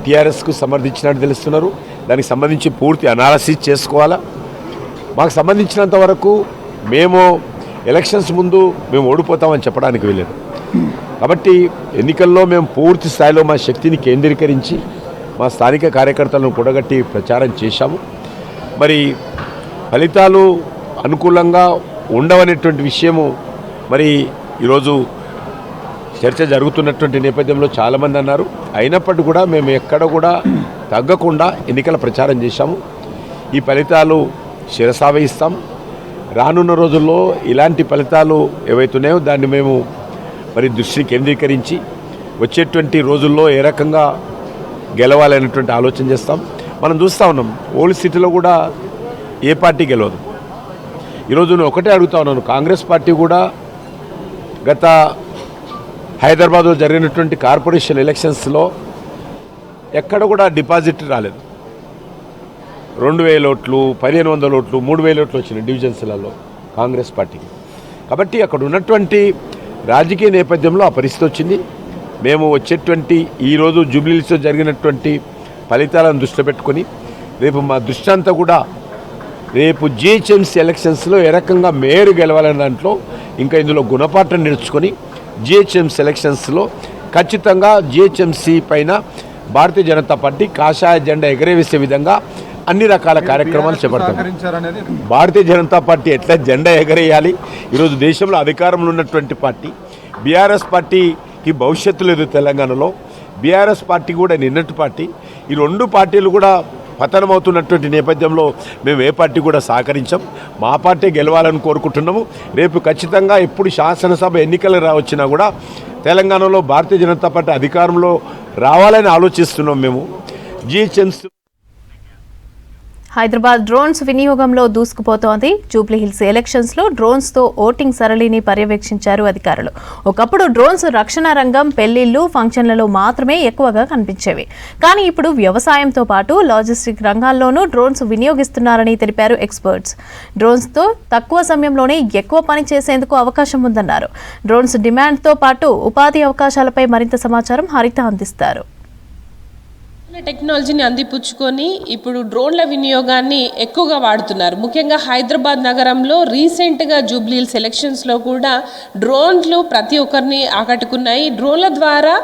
టీఆర్ఎస్కు సమర్థించినట్టు తెలుస్తున్నారు. దానికి సంబంధించి పూర్తి అనాలసిస్ చేసుకోవాలా. మాకు సంబంధించినంత వరకు మేము ఎలక్షన్స్ ముందు మేము ఓడిపోతామని చెప్పడానికి వీలేదు. కాబట్టి ఎన్నికల్లో మేము పూర్తి స్థాయిలో మా శక్తిని కేంద్రీకరించి మా స్థానిక కార్యకర్తలను కూడగట్టి ప్రచారం చేశాము. ఫలితాలు అనుకూలంగా ఉండవనేటువంటి విషయము ఈరోజు చర్చ జరుగుతున్నటువంటి నేపథ్యంలో చాలామంది అన్నారు. అయినప్పటికీ కూడా మేము ఎక్కడ కూడా తగ్గకుండా ఎన్నికల ప్రచారం చేశాము. ఈ ఫలితాలు శిరసావహిస్తాం. రానున్న రోజుల్లో ఇలాంటి ఫలితాలు ఏవైతున్నాయో దాన్ని మేము మరి దృష్టి కేంద్రీకరించి వచ్చేటువంటి రోజుల్లో ఏ రకంగా గెలవాలనేటువంటి ఆలోచన చేస్తాం. మనం చూస్తూ ఉన్నాం ఓల్డ్ సిటీలో కూడా ఏ పార్టీ గెలవదు. ఈరోజు నేను ఒకటే అడుగుతా ఉన్నాను, కాంగ్రెస్ పార్టీ కూడా గత హైదరాబాద్లో జరిగినటువంటి కార్పొరేషన్ ఎలక్షన్స్లో ఎక్కడ కూడా డిపాజిట్ రాలేదు. 2000 ఓట్లు, 1500 ఓట్లు, 3000 ఓట్లు వచ్చినాయి డివిజన్స్లలో కాంగ్రెస్ పార్టీకి. కాబట్టి అక్కడ ఉన్నటువంటి రాజకీయ నేపథ్యంలో ఆ పరిస్థితి వచ్చింది. మేము వచ్చేటువంటి ఈరోజు జూబ్లీహిల్స్లో జరిగినటువంటి ఫలితాలను దృష్టిలో పెట్టుకొని రేపు మా దృష్టి అంతా కూడా రేపు జిహెచ్ఎంసీ ఎలక్షన్స్లో ఏ రకంగా మేయర్ గెలవాలనే దాంట్లో ఇంకా ఇందులో గుణపాఠం నేర్చుకొని జిహెచ్ఎంసీ ఎలక్షన్స్లో ఖచ్చితంగా జిహెచ్ఎంసీ పైన భారతీయ జనతా పార్టీ కాషాయ జెండా ఎగరవేసే విధంగా అన్ని రకాల కార్యక్రమాలు చేపడతాం. భారతీయ జనతా పార్టీ ఎట్లా జెండా ఎగరేయాలి, ఈరోజు దేశంలో అధికారంలో ఉన్నటువంటి పార్టీ. బీఆర్ఎస్ పార్టీకి భవిష్యత్తు లేదు తెలంగాణలో. బీఆర్ఎస్ పార్టీ కూడా నిన్నటి పార్టీ. ఈ రెండు పార్టీలు కూడా పతనమవుతున్నటువంటి నేపథ్యంలో మేము ఏ పార్టీ కూడా సహకరించాం. మా పార్టీ గెలవాలని కోరుకుంటున్నాము. రేపు ఖచ్చితంగా ఎప్పుడు శాసనసభ ఎన్నికలు వచ్చినా కూడా తెలంగాణలో భారతీయ జనతా పార్టీ అధికారంలో రావాలని ఆలోచిస్తున్నాం. మేము జిహెచ్ఎంసీ హైదరాబాద్ డ్రోన్స్ వినియోగంలో దూసుకుపోతోంది. జూబ్లీహిల్స్ ఎలక్షన్స్లో డ్రోన్స్తో ఓటింగ్ సరళిని పర్యవేక్షించారు అధికారులు. ఒకప్పుడు డ్రోన్స్ రక్షణ రంగం, పెళ్లిళ్లు, ఫంక్షన్లలో మాత్రమే ఎక్కువగా కనిపించేవి. కానీ ఇప్పుడు వ్యవసాయంతో పాటు లాజిస్టిక్ రంగాల్లోనూ డ్రోన్స్ వినియోగిస్తున్నారని తెలిపారు ఎక్స్పర్ట్స్. డ్రోన్స్తో తక్కువ సమయంలోనే ఎక్కువ పని చేసేందుకు అవకాశం ఉందన్నారు. డ్రోన్స్ డిమాండ్తో పాటు ఉపాధి అవకాశాలపై మరింత సమాచారం హరిత అందిస్తారు. టెక్నాలజీని అందిపుచ్చుకొని ఇప్పుడు డ్రోన్ల వినియోగాన్ని ఎక్కువగా వాడుతున్నారు. ముఖ్యంగా హైదరాబాద్ నగరంలో రీసెంట్గా జూబ్లీహిల్స్ ఎలక్షన్స్లో కూడా డ్రోన్లు ప్రతి ఒక్కరిని ఆకట్టుకున్నాయి. డ్రోన్ల ద్వారా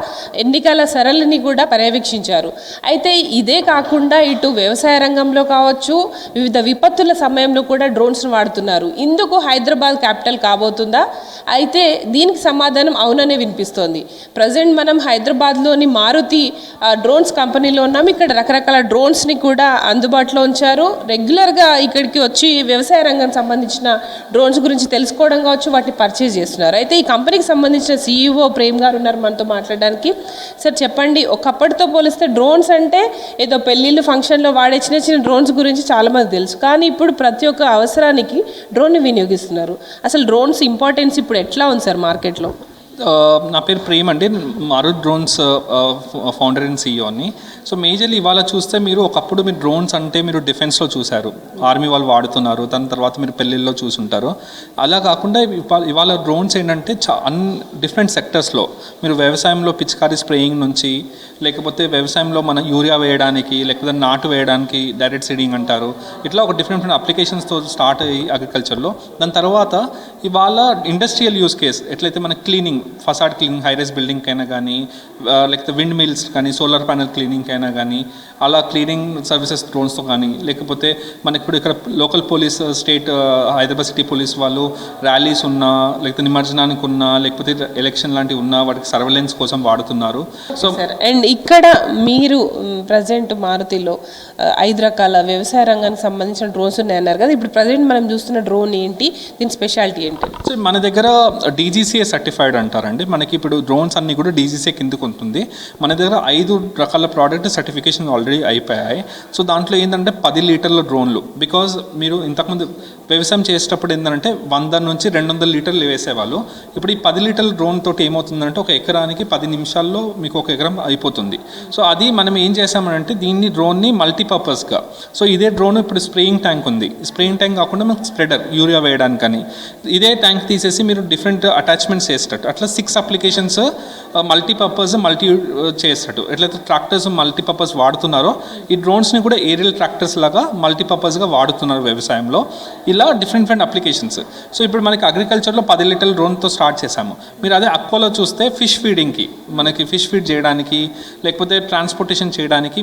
ఎన్నికల సరళిని కూడా పర్యవేక్షించారు. అయితే ఇదే కాకుండా ఇటు వ్యవసాయ రంగంలో కావచ్చు, వివిధ విపత్తుల సమయంలో కూడా డ్రోన్స్ను వాడుతున్నారు. ఇందుకు హైదరాబాద్ క్యాపిటల్ కాబోతుందా? అయితే దీనికి సమాధానం అవుననే వినిపిస్తోంది. ప్రజెంట్ మనం హైదరాబాద్లోని మారుతి డ్రోన్స్ కంపెనీలో ఉన్నాం. ఇక్కడ రకరకాల డ్రోన్స్ని కూడా అందుబాటులో ఉంచారు. రెగ్యులర్గా ఇక్కడికి వచ్చి వ్యవసాయ రంగానికి సంబంధించిన డ్రోన్స్ గురించి తెలుసుకోవడం కావచ్చు, వాటిని పర్చేజ్ చేస్తున్నారు. అయితే ఈ కంపెనీకి సంబంధించిన CEO ప్రేమ్ గారు ఉన్నారు మనతో మాట్లాడడానికి. సార్ చెప్పండి, ఒకప్పటితో పోలిస్తే డ్రోన్స్ అంటే ఏదో పెళ్ళిళ్ళు, ఫంక్షన్లో వాడే చిన్న చిన్న డ్రోన్స్ గురించి చాలామంది తెలుసు. కానీ ఇప్పుడు ప్రతి ఒక్క అవసరానికి డ్రోన్ని వినియోగిస్తున్నారు. అసలు డ్రోన్స్ ఇంపార్టెన్స్ ఇప్పుడు ఎట్లా ఉంది సార్ మార్కెట్లో? నా పేరు ప్రేమ్ అండి, మారుతి డ్రోన్స్ ఫౌండర్ అండ్ CEOని. సో మేజర్లీ ఇవాళ చూస్తే మీరు ఒకప్పుడు మీరు డ్రోన్స్ అంటే మీరు డిఫెన్స్లో చూశారు, ఆర్మీ వాళ్ళు వాడుతున్నారు, దాని తర్వాత మీరు పెళ్ళిళ్ళలో చూసుంటారు. అలా కాకుండా ఇవాళ డ్రోన్స్ ఏంటంటే డిఫరెంట్ సెక్టర్స్లో మీరు వ్యవసాయంలో పిచికారీ స్ప్రేయింగ్ నుంచి, లేకపోతే వ్యవసాయంలో మన యూరియా వేయడానికి, లేకపోతే నాటు వేయడానికి డైరెక్ట్ సీడింగ్ అంటారు. ఇట్లా ఒక డిఫరెంట్ అప్లికేషన్స్తో స్టార్ట్ అయ్యి అగ్రికల్చర్లో. దాని తర్వాత ఇవాళ ఇండస్ట్రియల్ యూస్ కేస్ ఎట్లయితే మన cleaning, facade cleaning, high-rise building అయినా కానీ, లేకపోతే విండ్ మిల్స్ కానీ, సోలార్ ప్యానల్ క్లీనింగ్ అయినా కానీ, అలా క్లీనింగ్ సర్వీసెస్ డ్రోన్స్తో కానీ, లేకపోతే మనకి ఇప్పుడు ఇక్కడ local police, state Hyderabad city police వాళ్ళు ర్యాలీస్ ఉన్నా, లేకపోతే నిమజ్జనానికి ఉన్నా, లేకపోతే ఎలక్షన్ లాంటివి ఉన్నా వాటికి సర్వేలెన్స్ కోసం వాడుతున్నారు. సో అండ్ ఇక్కడ మీరు ప్రజెంట్ మారుతిలో 5 రకాల వ్యవసాయ రంగానికి సంబంధించిన డ్రోన్స్ ఉన్నాయన్నారు కదా, ఇప్పుడు ప్రజెంట్ మనం చూస్తున్న డ్రోన్ ఏంటి, దీని స్పెషాలిటీ ఏంటి? సో మన దగ్గర DGCA సర్టిఫైడ్ అంటారండి. మనకి ఇప్పుడు డ్రోన్స్ అన్నీ కూడా DGCA కిందకు ఉంటుంది. మన దగ్గర 5 రకాల ప్రోడక్ట్ సర్టిఫికేషన్ ఆల్రెడీ అయిపోయాయి. సో దాంట్లో ఏంటంటే 10 లీటర్ల డ్రోన్లు. బికాజ్ మీరు ఇంతకుముందు వ్యవసాయం చేసేటప్పుడు ఏంటంటే 100 నుంచి 200 లీటర్లు వేసేవాళ్ళు. ఇప్పుడు ఈ 10 లీటర్ల డ్రోన్ తోటి ఏమవుతుందంటే ఒక ఎకరానికి 10 నిమిషాల్లో మీకు ఒక ఎకరం అయిపోతుంది. సో అది మనం ఏం చేసామంటే దీన్ని డ్రోన్ని మల్టీపర్పస్గా, సో ఇదే డ్రోన్ ఇప్పుడు స్ప్రేయింగ్ ట్యాంక్ ఉంది, స్ప్రేయింగ్ ట్యాంక్ కాకుండా మనకు స్ప్రెడర్ యూరియా వేయడానికని ఇదే ట్యాంక్ తీసేసి మీరు డిఫరెంట్ అటాచ్మెంట్స్ చేసేటట్టు అట్లా 6 అప్లికేషన్స్ మల్టీపర్పస్ చేసేటట్టు. ఎట్లయితే ట్రాక్టర్స్ మల్టీపర్పస్ వాడుతున్నారో ఈ డ్రోన్స్ని కూడా ఏరియల్ ట్రాక్టర్స్ లాగా మల్టీపర్పస్గా వాడుతున్నారు వ్యవసాయంలో. ఇలా డిఫరెంట్ అప్లికేషన్స్. సో ఇప్పుడు మనకి అగ్రికల్చర్లో 10 లీటర్ల డ్రోన్తో స్టార్ట్ చేశాము. మీరు అదే అక్వాలో చూస్తే ఫిష్ ఫీడింగ్కి, మనకి ఫిష్ ఫీడ్ చేయడానికి, లేకపోతే ట్రాన్స్పోర్టేషన్ చేయడానికి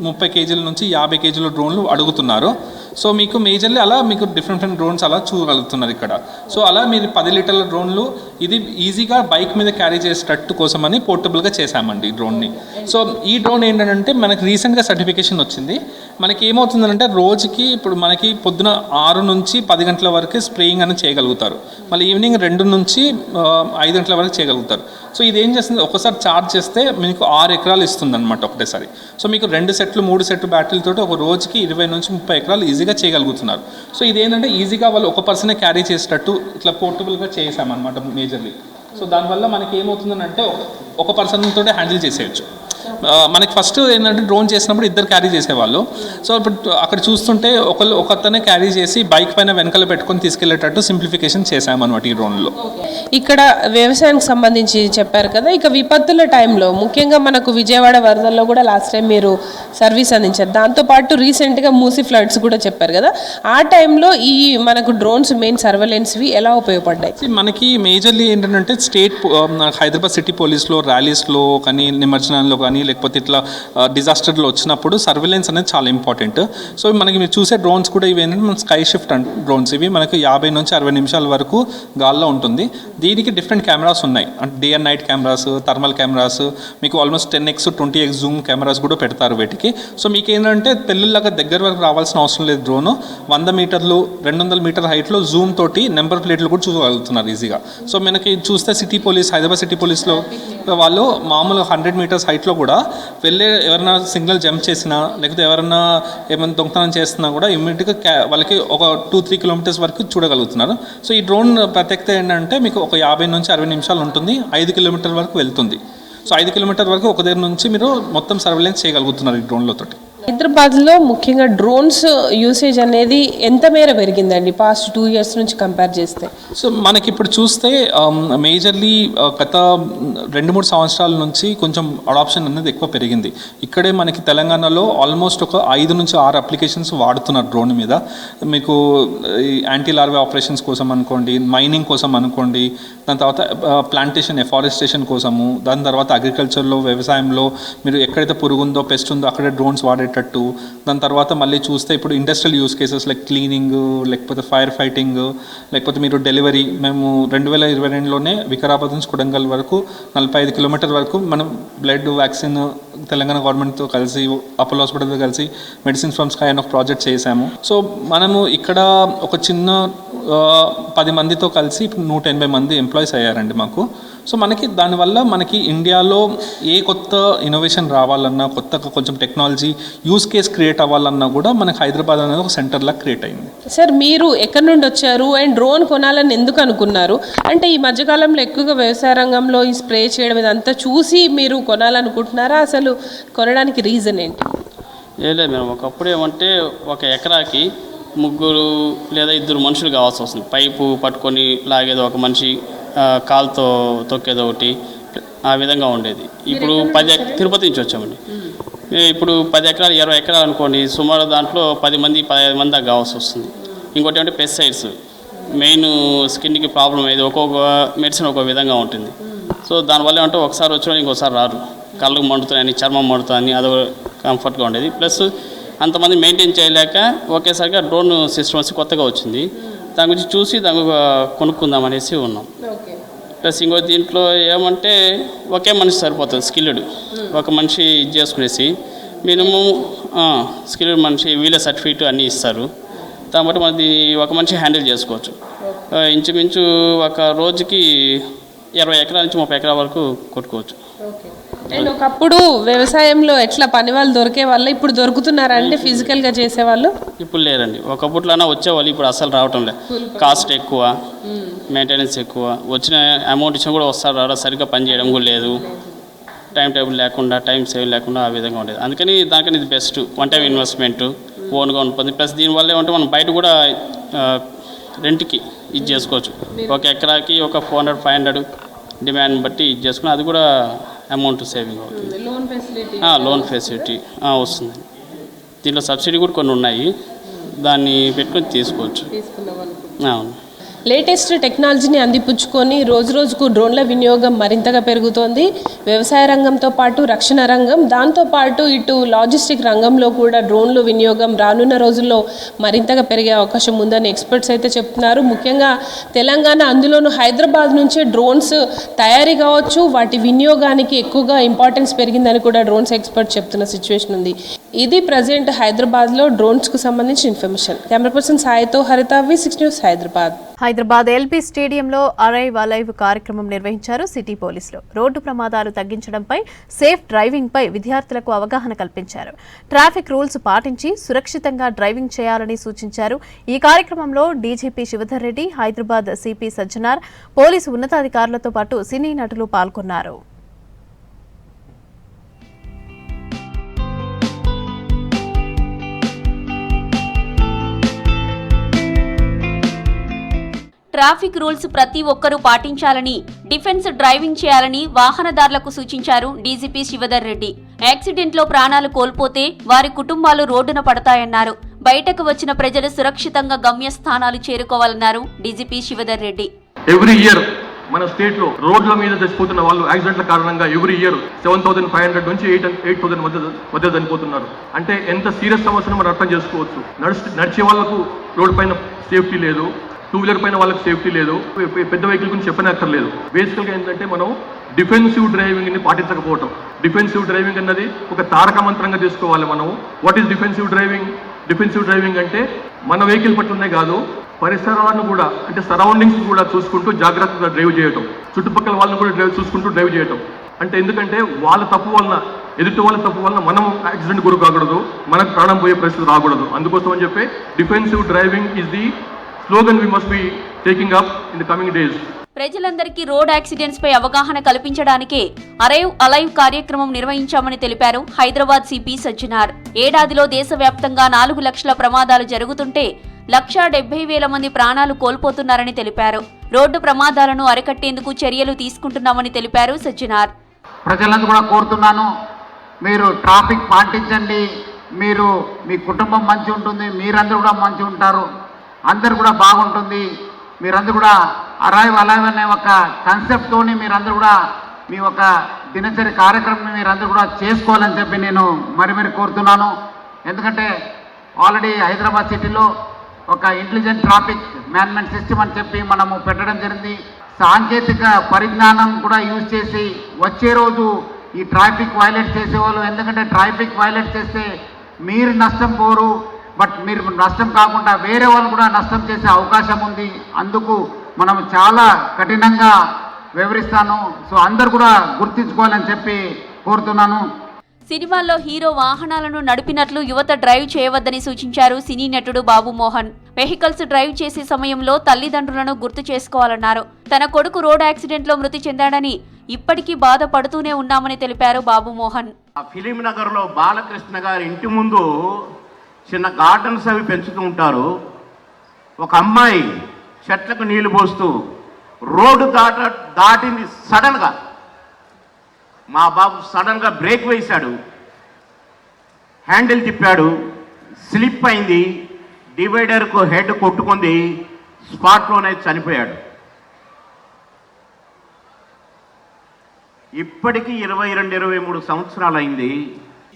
30 కేజీల నుంచి 50 కేజీల డ్రోన్లు అడుగుతున్నారు. సో మీకు మేజర్లీ అలా మీకు డిఫరెంట్ డ్రోన్స్ అలా చూడగలుగుతున్నారు ఇక్కడ. సో అలా మీరు 10 లీటర్ల డ్రోన్లు ఇది ఈజీగా బైక్ మీద క్యారీ చేసేటట్టు కోసమని పోర్టబుల్గా చేశామండి ఈ డ్రోన్ని. సో ఈ డ్రోన్ ఏంటంటే మనకి రీసెంట్గా సర్టిఫికేషన్ వచ్చింది. మనకి ఏమవుతుందంటే రోజుకి ఇప్పుడు మనకి పొద్దున 6 నుంచి 10 గంటల వరకు స్ప్రేయింగ్ అనేది చేయగలుగుతారు, మళ్ళీ ఈవినింగ్ 2 నుంచి 5 గంటల వరకు చేయగలుగుతారు. సో ఇది ఏం చేస్తుంది, ఒకసారి ఛార్జ్ చేస్తే మీకు 6 ఎకరాలు ఇస్తుంది అనమాట ఒకటేసారి. సో మీకు 2 సెట్లు 3 సెట్లు బ్యాటరీలతో ఒక రోజుకి 20 నుంచి 30 ఎకరాలు ఈజీగా చేయగలుగుతున్నారు. సో ఇదేంటంటే ఈజీగా వాళ్ళు ఒక పర్సనే క్యారీ చేసేటట్టు ఇట్లా పోర్టబుల్గా చేసామన్నమాట మేజర్లీ. సో దానివల్ల మనకి ఏమవుతుందంటే ఒక పర్సన్ తోటే హ్యాండిల్ చేసేయచ్చు. మనకి ఫస్ట్ ఏంటంటే డ్రోన్ చేసినప్పుడు 2 క్యారీ చేసేవాళ్ళు. సో ఇప్పుడు అక్కడ చూస్తుంటే ఒకతనే క్యారీ చేసి బైక్ పైన వెనకాల పెట్టుకొని తీసుకెళ్లేటట్టు సింప్లిఫికేషన్ చేసామన్నమాట ఈ డ్రోన్లో. ఇక్కడ వ్యవసాయానికి సంబంధించి చెప్పారు కదా, ఇక విపత్తుల టైంలో ముఖ్యంగా మనకు విజయవాడ వరదల్లో కూడా లాస్ట్ టైం మీరు సర్వీస్ అందించారు. దాంతోపాటు రీసెంట్గా మూసీ ఫ్లడ్స్ కూడా చెప్పారు కదా, ఆ టైంలో ఈ మనకు డ్రోన్స్ మెయిన్ సర్వేలెన్స్వి ఎలా ఉపయోగపడ్డాయి? మనకి మేజర్లీ ఏంటంటే స్టేట్ హైదరాబాద్ సిటీ పోలీస్లో ర్యాలీస్లో కానీ నిమజ్జనాల్లో కానీ లేకపోతే ఇట్లా డిజాస్టర్లో వచ్చినప్పుడు సర్వేలెన్స్ అనేది చాలా ఇంపార్టెంట్. సో మనకి మీరు చూసే డ్రోన్స్ కూడా ఇవి ఏంటంటే మన స్కై షిఫ్ట్ డ్రోన్స్. ఇవి మనకు 50 నుంచి 60 నిమిషాల వరకు గాల్లో ఉంటుంది. దీనికి డిఫరెంట్ కెమెరాస్ ఉన్నాయి, అంటే day and night cameras, thermal cameras, మీకు almost 10x 20x zoom cameras కూడా పెడతారు వీటికి. సో మీకు ఏంటంటే పెళ్ళిళ్ళగా దగ్గర వరకు రావాల్సిన అవసరం లేదు. డ్రోను 100 మీటర్లు 200 మీటర్ హైట్లో జూమ్ తోటి నెంబర్ ప్లేట్లు కూడా చూడగలుగుతున్నారు ఈజీగా. సో మనకి చూస్తే సిటీ పోలీస్, హైదరాబాద్ సిటీ పోలీస్లో వాళ్ళు మామూలు 100 మీటర్స్ హైట్లో కూడా వెళ్ళే ఎవరైనా సిగ్నల్ జంప్ చేసినా లేకపోతే ఎవరైనా ఏమైనా దొంగతనం చేస్తున్నా కూడా ఇమ్మీడియట్గా వాళ్ళకి ఒక 2-3 కిలోమీటర్స్ వరకు చూడగలుగుతున్నారు. సో ఈ డ్రోన్ ప్రత్యేకత ఏంటంటే మీకు ఒక 50 నుంచి 60 నిమిషాలు ఉంటుంది, 5 కిలోమీటర్ల వరకు వెళ్తుంది. సో 5 కిలోమీటర్ వరకు ఒక దగ్గర నుంచి మీరు మొత్తం సర్వేలెన్స్ చేయగలుగుతున్నారు ఈ డ్రోన్లతోటి. హైదరాబాద్లో ముఖ్యంగా డ్రోన్స్ యూసేజ్ అనేది ఎంత మేర పెరిగిందండి పాస్ట్ 2 years నుంచి కంపేర్ చేస్తే? సో మనకి ఇప్పుడు చూస్తే మేజర్లీ గత 2-3 సంవత్సరాల నుంచి కొంచెం అడాప్షన్ అనేది ఎక్కువ పెరిగింది. ఇక్కడే మనకి తెలంగాణలో ఆల్మోస్ట్ ఒక 5 నుంచి 6 అప్లికేషన్స్ వాడుతున్నారు డ్రోన్ మీద. మీకు యాంటీ లార్వే ఆపరేషన్స్ కోసం అనుకోండి, మైనింగ్ కోసం అనుకోండి, దాని తర్వాత ప్లాంటేషన్ ఎఫారెస్టేషన్ కోసము, దాని తర్వాత అగ్రికల్చర్లో వ్యవసాయంలో మీరు ఎక్కడైతే పురుగు ఉందో పెస్ట్ ఉందో అక్కడే డ్రోన్స్ వాడేటట్టు. దాని తర్వాత మళ్ళీ చూస్తే ఇప్పుడు industrial use cases like cleaning, లేకపోతే ఫైర్ ఫైటింగ్, లేకపోతే మీరు డెలివరీ. మేము 2022లోనే వికారాబాద్ నుంచి కొడంగల్ వరకు 45 కిలోమీటర్ వరకు మనం బ్లడ్ వ్యాక్సిన్ తెలంగాణ గవర్నమెంట్తో కలిసి అపోలో హాస్పిటల్తో కలిసి మెడిసిన్ ఫ్రమ్ స్కై అని ఒక ప్రాజెక్ట్ చేశాము. సో మనము ఇక్కడ ఒక చిన్న 10 మందితో కలిసి 180 మంది ఎంప్లాయీస్ అయ్యారండి మాకు. సో మనకి దానివల్ల మనకి ఇండియాలో ఏ కొత్త ఇన్నోవేషన్ రావాలన్నా, కొత్త కొంచెం టెక్నాలజీ యూస్ కేస్ క్రియేట్ అవ్వాలన్నా కూడా మనకి హైదరాబాద్ అనేది ఒక సెంటర్లా క్రియేట్ అయింది. సార్ మీరు ఎక్కడి నుండి వచ్చారు అండ్ డ్రోన్ కొనాలని ఎందుకు అనుకున్నారు? అంటే ఈ మధ్యకాలంలో ఎక్కువగా వ్యవసాయ రంగంలో ఈ స్ప్రే చేయడం ఇదంతా చూసి మీరు కొనాలనుకుంటున్నారా? అసలు కొనడానికి రీజన్ ఏంటి? లేదు మేడం, ఒకప్పుడు ఏమంటే ఒక ఎకరాకి 3 లేదా 2 మనుషులు కావాల్సి వస్తుంది. పైపు పట్టుకొని లాగేది ఒక మనిషి, కాలుతో తొక్కేది ఒకటి, ఆ విధంగా ఉండేది. ఇప్పుడు 10 తిరుపతి నుంచి వచ్చామండి. ఇప్పుడు 10 ఎకరాలు 20 ఎకరాలు అనుకోండి, సుమారు దాంట్లో 10 మంది 15 మంది దాకా కావాల్సి వస్తుంది. ఇంకోటి ఏమంటే పెస్టిసైడ్స్, మెయిన్ స్కిన్కి ప్రాబ్లం అయ్యేది, ఒక్కొక్క మెడిసిన్ ఒక్కొక్క విధంగా ఉంటుంది. సో దానివల్ల ఏమంటే ఒకసారి వచ్చిన ఇంకోసారి రారు, కళ్ళకు మండుతాయని, చర్మం మండుతాయని, అది కంఫర్ట్గా ఉండేది. ప్లస్ అంతమంది మెయింటైన్ చేయలేక ఒకేసారిగా డ్రోన్ సిస్టమ్స్ కొత్తగా వచ్చింది, దాని గురించి చూసి దాన్ని కొనుక్కుందాం అనేసి ఉన్నాం. ప్లస్ ఇంకో దీంట్లో ఏమంటే ఒకే మనిషి సరిపోతుంది, స్కిల్డ్ ఒక మనిషి ఇది చేసుకునేసి మినిమం స్కిల్డ్ మనిషి వీళ్ళ సర్టిఫికేట్ అన్నీ ఇస్తారు. దాన్ని బట్టి మనది ఒక మనిషి హ్యాండిల్ చేసుకోవచ్చు. ఇంచుమించు ఒక రోజుకి 20 ఎకరాల నుంచి 30 ఎకరాల వరకు కొట్టుకోవచ్చు. అండ్ ఒకప్పుడు వ్యవసాయంలో ఎట్లా పని వాళ్ళు దొరికే వాళ్ళు, ఇప్పుడు దొరుకుతున్నారా అంటే ఫిజికల్గా చేసేవాళ్ళు? ఇప్పుడు లేరండి, ఒకప్పుడులోనే వచ్చేవాళ్ళు, ఇప్పుడు అసలు రావటం లేదు. కాస్ట్ ఎక్కువ, మెయింటెనెన్స్ ఎక్కువ, వచ్చిన అమౌంట్ ఇచ్చిన కూడా వస్తారు రావడం, సరిగ్గా పని చేయడం కూడా లేదు, టైం టేబుల్ లేకుండా, టైం సేవ్ లేకుండా ఆ విధంగా ఉండేది. అందుకని దానికని ఇది బెస్ట్. వన్ టైం ఇన్వెస్ట్మెంట్ ఓన్గా ఉంటుంది. ప్లస్ దీనివల్ల ఏమంటే మనం బయట కూడా రెంట్కి ఇది చేసుకోవచ్చు. ఒక ఎకరాకి ఒక 400-500 డిమాండ్ బట్టి ఇది చేసుకుని అది కూడా అమౌంట్ సేవింగ్ అవుతుంది. లోన్ ఫెసిలిటీ వస్తుంది. దీంట్లో సబ్సిడీ కూడా కొన్ని ఉన్నాయి, దాన్ని పెట్టుకొని తీసుకోవచ్చు. అవును. లేటెస్ట్ టెక్నాలజీని అందిపుచ్చుకొని రోజు రోజుకు డ్రోన్ల వినియోగం మరింతగా పెరుగుతోంది. వ్యవసాయ రంగంతో పాటు రక్షణ రంగం, దాంతోపాటు ఇటు లాజిస్టిక్ రంగంలో కూడా డ్రోన్లు వినియోగం రానున్న రోజుల్లో మరింతగా పెరిగే అవకాశం ఉందని ఎక్స్పర్ట్స్ అయితే చెప్తున్నారు. ముఖ్యంగా తెలంగాణ, అందులోనూ హైదరాబాద్ నుంచే డ్రోన్స్ తయారీ కావచ్చు, వాటి వినియోగానికి ఎక్కువగా ఇంపార్టెన్స్ పెరిగిందని కూడా డ్రోన్స్ ఎక్స్పర్ట్ చెప్తున్న సిచ్యువేషన్ ఉంది. ఇది ప్రజెంట్ హైదరాబాద్లో డ్రోన్స్కు సంబంధించిన ఇన్ఫర్మేషన్. కెమెరా పర్సన్ సాయితో హరిత, V6 news, Hyderabad. Hyderabad LB స్టేడియంలో అరైవ్ అలైవ్ కార్యక్రమం నిర్వహించారు సిటీ పోలీసులు. రోడ్డు ప్రమాదాలు తగ్గించడంపై, సేఫ్ డ్రైవింగ్ పై విద్యార్థులకు అవగాహన కల్పించారు. ట్రాఫిక్ రూల్స్ పాటించి సురక్షితంగా డ్రైవింగ్ చేయాలని సూచించారు. ఈ కార్యక్రమంలో DGP Shivadhar Reddy, Hyderabad CP Sajjanar, police ఉన్నతాధికారులతో పాటు సినీ నటులు పాల్గొన్నారు. ట్రాఫిక్ రూల్స్ ప్రతి ఒక్కరూ పాటించాలని, డిఫెన్స్ డ్రైవింగ్ చేయాలని వాహనదారులకు సూచించారు డీజీపీ శివధర్ రెడ్డి. యాక్సిడెంట్లో ప్రాణాలు కోల్పోతే వారి కుటుంబాలు రోడ్డున పడతాయన్నారు. బయటకు వచ్చిన ప్రజలు సురక్షితంగా గమ్యస్థానాలు చేరుకోవాలన్నారు DGP Shivadhar Reddy. Every year మన స్టేట్ లో రోడ్ల మీద చచ్చిపోతున్న వాళ్ళు యాక్సిడెంట్ల కారణంగా ఎవ్రీ ఇయర్ 7,500 నుంచి 8,000 మధ్య చనిపోతున్నారు. అంటే ఎంత సీరియస్ సమస్యను మనం అర్థం చేసుకోవచ్చు. నడిచే వాళ్లకు రోడ్ పైన సేఫ్టీ లేదు, 2 వీలర్ పైన వాళ్ళకి సేఫ్టీ లేదు, పెద్ద వెహికల్ గురించి చెప్పనక్కర్లేదు. బేసికల్గా ఏంటంటే మనం డిఫెన్సివ్ డ్రైవింగ్ ని పాటించకపోవటం. డిఫెన్సివ్ డ్రైవింగ్ అన్నది ఒక తారక మంత్రంగా చేసుకోవాలి. మనం what is defensive driving? Defensive driving అంటే మన వెహికల్ పట్లనే కాదు, పరిసరాలను కూడా, అంటే సరౌండింగ్స్ కూడా చూసుకుంటూ జాగ్రత్తగా డ్రైవ్ చేయటం, చుట్టుపక్కల వాళ్ళని కూడా చూసుకుంటూ డ్రైవ్ చేయటం. అంటే ఎందుకంటే వాళ్ళ తప్పు వలన, ఎదుటి వాళ్ళ తప్పు వలన మనం యాక్సిడెంట్ గురి కాకూడదు, మనకు ప్రాణం పోయే పరిస్థితి రాకూడదు. అందుకోసం అని చెప్పి defensive driving is the slogan we must be taking up in the coming days. ప్రజలందరికీ రోడ్ యాక్సిడెంట్స్ పై అవగాహన కల్పించడానికే అరైవ్ అలైవ్ కార్యక్రమం నిర్వహించామని తెలిపారు హైదరాబాద్ సిపి సజ్జనార్. ఏడాదిలో దేశవ్యాప్తంగా 4 లక్షల ప్రమాదాలు జరుగుతుంటే 1,70,000 మంది ప్రాణాలు కోల్పోతున్నారని తెలిపారు. రోడ్డు ప్రమాదాలను అరికట్టేందుకు చర్యలు తీసుకుంటున్నామని తెలిపారు సజ్జనార్. ప్రజలందరూ కూడా కోరుతున్నాను, మీరు ట్రాఫిక్ పాటించండి, మీరు మీ కుటుంబం మంచి ఉంటుంది, మీరందరూ కూడా మంచి ఉంటారు, అందరు కూడా బాగుంటుంది. మీరందరూ కూడా అరైవ్ అలైవ్ అనే ఒక కాన్సెప్ట్తోని మీరందరూ కూడా మీ ఒక దినచర్య కార్యక్రమం మీరందరూ కూడా చేసుకోవాలని చెప్పి నేను మరి కోరుతున్నాను. ఎందుకంటే ఆల్రెడీ హైదరాబాద్ సిటీలో ఒక ఇంటెలిజెంట్ ట్రాఫిక్ మేనేజ్మెంట్ సిస్టమ్ అని చెప్పి మనము పెట్టడం జరిగింది. సాంకేతిక పరిజ్ఞానం కూడా యూజ్ చేసి వచ్చే రోజు ఈ ట్రాఫిక్ వైలేట్ చేసేవాళ్ళు, ఎందుకంటే ట్రాఫిక్ వైలేట్ చేస్తే మీరు నష్టం పోరు, బట్ మీరు నష్టం కాకుండా వేరే వాళ్ళు కూడా నష్టం చేసే అవకాశం ఉంది. అందుకు మనం చాలా కఠినంగా వివరిస్తాను. సో అందరు కూడా గుర్తించుకోవాలని చెప్పి కోరుతున్నాను. సినిమాల్లో హీరో వాహనాలను నడిపినట్లు యువత డ్రైవ్ చేయవద్దని సూచించారు సినీ నటుడు బాబు మోహన్. వెహికల్స్ డ్రైవ్ చేసే సమయంలో తల్లిదండ్రులను గుర్తు చేసుకోవాలన్నారు. తన కొడుకు రోడ్ యాక్సిడెంట్లో మృతి చెందాడని ఇప్పటికీ బాధపడుతూనే ఉన్నామని తెలిపారు బాబు మోహన్. ఫిలిం నగర్లో బాలకృష్ణ గారి ఇంటి ముందు చిన్న గార్డెన్స్ అవి పెంచుతూ ఉంటారు. ఒక అమ్మాయి చెట్లకు నీళ్లు పోస్తూ రోడ్డు దాటింది. సడన్గా మా బాబు సడన్గా బ్రేక్ వేశాడు, హ్యాండిల్ తిప్పాడు, స్లిప్ అయింది, డివైడర్కు హెడ్ కొట్టుకుంది, స్పాట్లోనే చనిపోయాడు. ఇప్పటికీ 22-23 సంవత్సరాలు అయింది.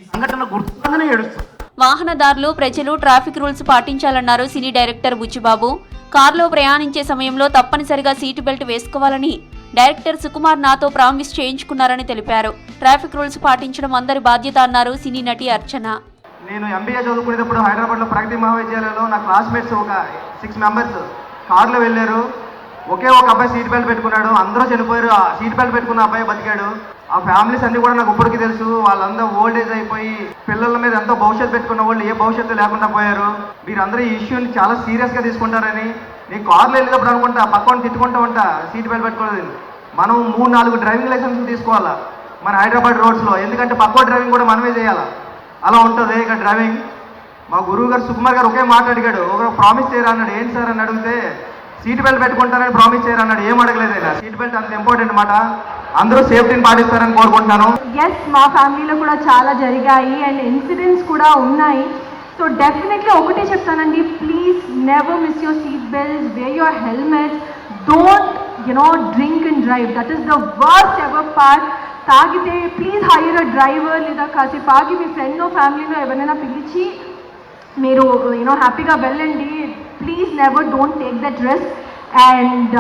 ఈ సంఘటన గుర్తుగానే ఏడుస్తుంది. వాహనదారులు, ప్రజలు ట్రాఫిక్ రూల్స్ పాటించాలన్నారు సినీ డైరెక్టర్ బుచ్చిబాబు. కారులో ప్రయాణించే సమయంలో తప్పనిసరిగా సీటు బెల్ట్ వేసుకోవాలని డైరెక్టర్ సుకుమార్ నాతో ప్రామిస్ చేయించుకున్నారని తెలిపారు. ట్రాఫిక్ రూల్స్ పాటించడం అందరి బాధ్యత అన్నారు సినీ నటి అర్చన. నేను ఎంబీఏ చదువుకునేటప్పుడు హైదరాబాద్లో ప్రగతి మహావిద్యాలయంలో నా క్లాస్మేట్స్ ఒక 6 మెంబర్స్ కార్లో వెళ్ళారు. ఒకే ఒక అబ్బాయి సీట్ బెల్ట్ పెట్టుకున్నాడు, అందరూ చనిపోయారు. ఆ సీట్ బెల్ట్ పెట్టుకున్న అబ్బాయి బతికాడు. ఆ ఫ్యామిలీస్ అన్ని కూడా నాకు ఇప్పటికీ తెలుసు. వాళ్ళందరూ ఓల్డ్ ఏజ్ అయిపోయి పిల్లల మీద ఎంతో భవిష్యత్తు పెట్టుకున్న వాళ్ళు ఏ భవిష్యత్తు లేకుండా పోయారు. మీరందరూ ఈ ఇష్యూని చాలా సీరియస్గా తీసుకుంటారని నేను కార్లో వెళ్ళేటప్పుడు అనుకుంటా, పక్కన తిట్టుకుంటూ ఉంటా సీట్ బెల్ట్ పెట్టుకోలేదు. మనం 3-4 డ్రైవింగ్ లైసెన్స్ తీసుకోవాలా మన హైదరాబాద్ రోడ్స్లో, ఎందుకంటే పక్కో డ్రైవింగ్ కూడా మనమే చేయాలా. అలా ఉంటుంది ఇక్కడ డ్రైవింగ్. మా గురువు గారు సుకుమార్ గారు ఒకే మాట అడిగాడు, ఒక ప్రామిస్ చేయరా అన్నాడు. ఏంటి సార్ అని అడిగితే సీట్ బెల్ట్ పెట్టుకుంటారని ప్రామిస్ చేయరా అన్నాడు. ఏం అడగలేదు ఆయన. సీట్ బెల్ట్ అంత ఇంపార్టెంట్ మాట. అందరూ సేఫ్టీని పాటిస్తారని కోరుకుంటున్నాను. ఎస్, మా ఫ్యామిలీలో కూడా చాలా జరిగాయి అండ్ ఇన్సిడెంట్స్ కూడా ఉన్నాయి. సో డెఫినెట్లీ ఒకటే చెప్తానండి, please never miss your seat belts, wear your helmets, don't drink and drive. That is the worst ever part. తాగితే ప్లీజ్ హైర్ అ డ్రైవర్, లేదా కాసేపు ఆగి మీ ఫ్రెండ్నో ఫ్యామిలీలో ఎవరైనా పిలిచి మీరు హ్యాపీగా వెళ్ళండి. Please never don't take that risk. And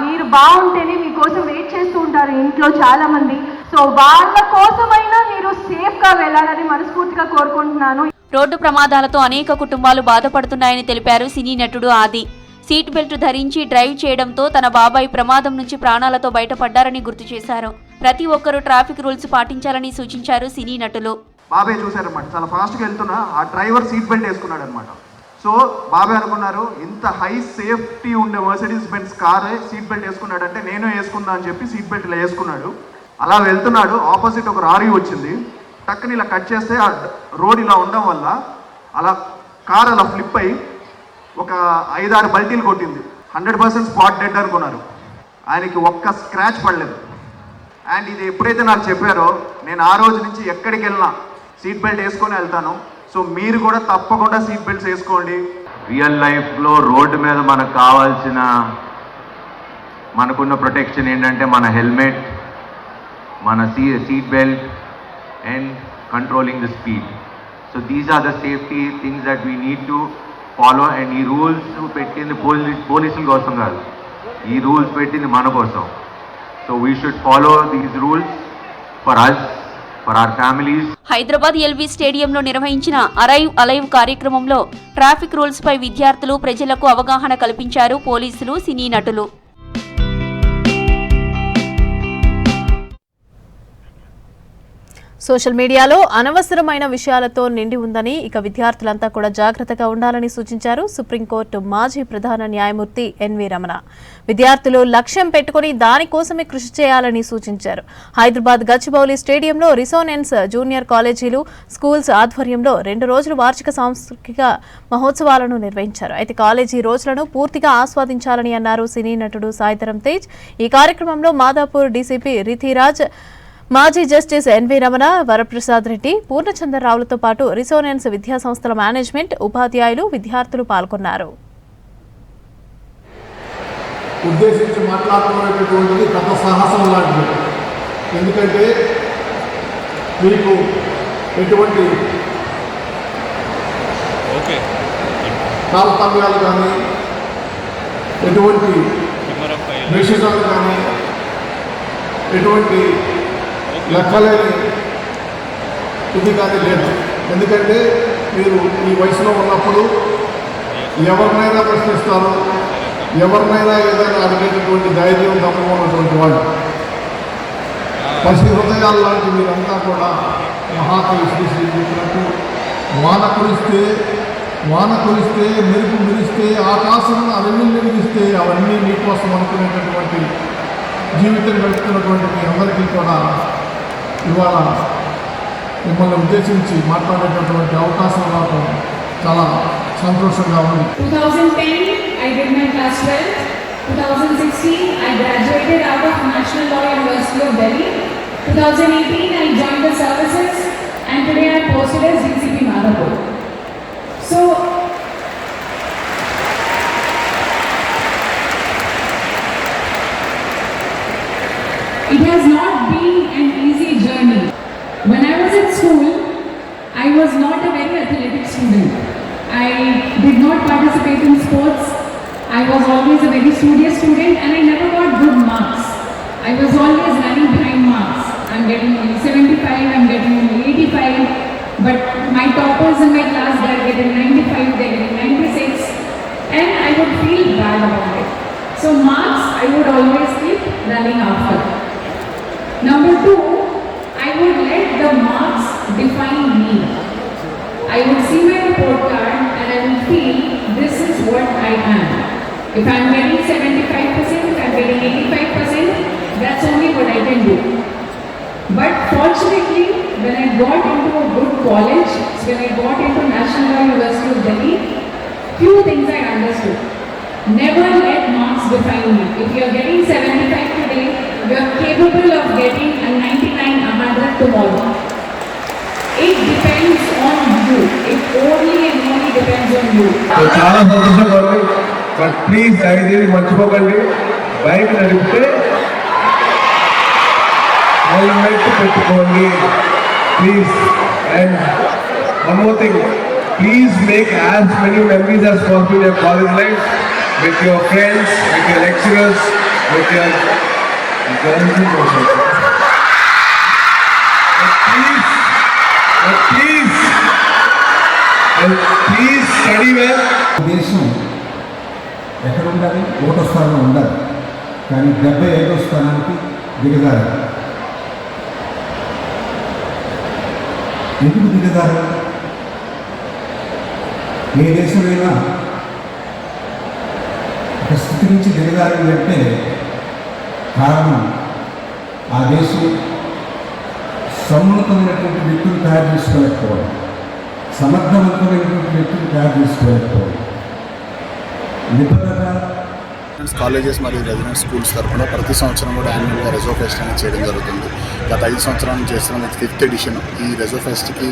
మీరు బాగుంటేనే మీకోసం వెయిట్ చేస్తూ ఉంటారు ఇంట్లో చాలామంది. సో వాళ్ళ కోసమైనా మీరు సేఫ్గా వెళ్ళాలని మనస్ఫూర్తిగా కోరుకుంటున్నాను. రోడ్డు ప్రమాదాలతో అనేక కుటుంబాలు బాధపడుతున్నాయని తెలిపారు సినీ నటుడు ఆది. సీట్ బెల్ట్ ధరించి డ్రైవ్ చేయడంతో తన బాబాయ్ ప్రమాదం నుంచి ప్రాణాలతో బయటపడ్డారని గుర్తు చేశారు. ప్రతి ఒక్కరూ ట్రాఫిక్ రూల్స్ పాటించాలని సూచించారు సినీ నటులు. బాబాయ్ చూశారనమాట, చాలా ఫాస్ట్గా వెళ్తున్నా ఆ డ్రైవర్ సీట్ బెల్ట్ వేసుకున్నాడు అనమాట. సో బాబాయ్ అనుకున్నారు, ఇంత హై సేఫ్టీ ఉండే మర్సిడీస్ బెంజ్ కారే సీట్ బెల్ట్ వేసుకున్నాడంటే నేను వేసుకుందా అని చెప్పి సీట్ బెల్ట్ ఇలా వేసుకున్నాడు. అలా వెళ్తున్నాడు, ఆపోజిట్ ఒక లారీ వచ్చింది, టక్కుని ఇలా కట్ చేస్తే ఆ రోడ్ ఇలా ఉండడం వల్ల అలా కార్ అలా ఫ్లిప్ అయ్యి ఒక 5-6 బల్టీలు కొట్టింది. 100% స్పాట్ డెడ్ అనుకున్నారు. ఆయనకి ఒక్క స్క్రాచ్ పడలేదు. అండ్ ఇది ఎప్పుడైతే నాకు చెప్పారో నేను ఆ రోజు నుంచి ఎక్కడికి వెళ్ళినా సీట్ బెల్ట్ వేసుకొని వెళ్తాను. సో మీరు కూడా తప్పకుండా సీట్ బెల్ట్స్ వేసుకోండి. రియల్ లైఫ్లో రోడ్డు మీద మనకు కావాల్సిన మనకున్న ప్రొటెక్షన్ ఏంటంటే మన హెల్మెట్, మన seat belt and controlling the speed. So these are the safety things that we need to follow. And ఈ రూల్స్ పెట్టింది పోలీసుల కోసం కాదు, ఈ రూల్స్ పెట్టింది మన కోసం. So we should follow these rules for us, for our families. Hyderabad LB స్టేడియంలో నిర్వహించిన అరైవ్ అలైవ్ కార్యక్రమంలో ట్రాఫిక్ రూల్స్ పై విద్యార్థులు ప్రజలకు అవగాహన కల్పించారు పోలీసులు, సినీ నటులు. సోషల్ మీడియాలో అనవసరమైన విషయాలతో నిండి ఉందని, ఇక విద్యార్థులంతా కూడా జాగ్రత్తగా ఉండాలని సూచించారు సుప్రీంకోర్టు మాజీ ప్రధాన న్యాయమూర్తి ఎన్వి రమణ. విద్యార్థులు లక్ష్యం పెట్టుకుని దానికోసమే కృషి చేయాలని సూచించారు. హైదరాబాద్ గచ్చిబౌలి స్టేడియంలో రిసోనెన్స్ జూనియర్ కాలేజీలు, స్కూల్స్ ఆధ్వర్యంలో 2 రోజుల వార్షిక సాంస్కృతిక మహోత్సవాలను నిర్వహించారు. అయితే కాలేజీ రోజులను పూర్తిగా ఆస్వాదించాలని అన్నారు సినీ నటుడు సాయిధరం తేజ్. ఈ కార్యక్రమంలో మాదాపూర్ డీసీపీ రిథిరాజ్, మాజీ జస్టిస్ ఎన్వి రమణ, వరప్రసాద్ రెడ్డి, పూర్ణచంద్రరావులతో పాటు రిసోనెన్స్ విద్యా సంస్థల మేనేజ్మెంట్, ఉపాధ్యాయులు, విద్యార్థులు పాల్గొన్నారు. ఉద్దేశించి మాట్లాడుతున్నటువంటిది గత సాహసం లాంటిది. ఎందుకంటే మీకు ఎటువంటి తారతమ్యాలు కానీ, ఎటువంటి విషయాలు కానీ, ఎటువంటి లెక్కలేని ఇది కానీ లేదు. ఎందుకంటే మీరు ఈ వయసులో ఉన్నప్పుడు ఎవరినైనా ప్రశ్నిస్తారు, ఎవరినైనా ఏదైనా అడిగేటటువంటి ధైర్యం దమ్ము ఉన్నటువంటి వాళ్ళు. పసి హృదయాలు లాంటి మీరంతా కూడా మహాకవి శ్రీశ్రీ చెప్పినట్టు వాన కురిస్తే మెరుపు మెరిస్తే ఆకాశం అవన్నీ మెరిగిస్తే అవన్నీ మీకోసం అనుకునేటటువంటి జీవితం గడుపుతున్నటువంటి మీ అందరికీ కూడా ఇవాళ మిమ్మల్ని ఉద్దేశించి మాట్లాడేటటువంటి అవకాశం రావడం చాలా సంతోషంగా ఉంది. 2010 I did my class 12. 2016 I graduated out of National Law University of Delhi. 2018 I joined the services and today I am posted as DCP Madhapur. So it has not been an easy journey. When I was at school, I was not a very athletic student. I did not participate in sports. I was always a very studious student and I never got good marks. I was always running behind marks. I'm getting only 75, I'm getting only 85. But my toppers in my class, they're getting 95, they're getting 96. And I would feel bad about it. So marks, I would always keep running after. Number 2, I would let the marks define me. I would see my report card and I would feel this is what I am. If I'm getting 75%, if I'm getting 85%, that's only what I can do. But fortunately, when I got into a good college, when I got into National Law University of Delhi, few things I understood. Never let marks define you. If you are getting 75 today, you are capable of getting a 99, 100 tomorrow. It depends on you. It only and చాలా సంతోషంగా ఉంది. But please దయచేసి మర్చిపోకండి, bike నడిపితే helmet పెట్టుకోండి please. And one more thing, please make as many memories as possible in your college life with your friends, with your lecturers, with your girlfriends also. Please study well. దేశం ఎక్కడ ఉండాలి? 1వ స్థానంలో ఉండాలి, కానీ 75వ స్థానానికి దిగజారు. ఎందుకు దిగజారు? ఏ దేశమైనా ఒక స్థితి నుంచి దిగజారిందంటే కారణం ఆ దేశం సమున్నతమైనటువంటి వ్యక్తులు తయారు చేసుకోలేకపోవడం, సమర్థవంతమైనటువంటి వ్యక్తులు తయారు చేసుకోలేకపోవడం. నిబద్ధత కాలేజెస్ మరియు రెసిడెన్స్ స్కూల్స్ తరఫున ప్రతి సంవత్సరం కూడా యాన్యువల్గా రెజో ఫెస్ట్ అనేది చేయడం జరుగుతుంది. గత 5 సంవత్సరాల నుంచి చేస్తున్న 5th ఎడిషన్ ఈ రెజో ఫెస్ట్కి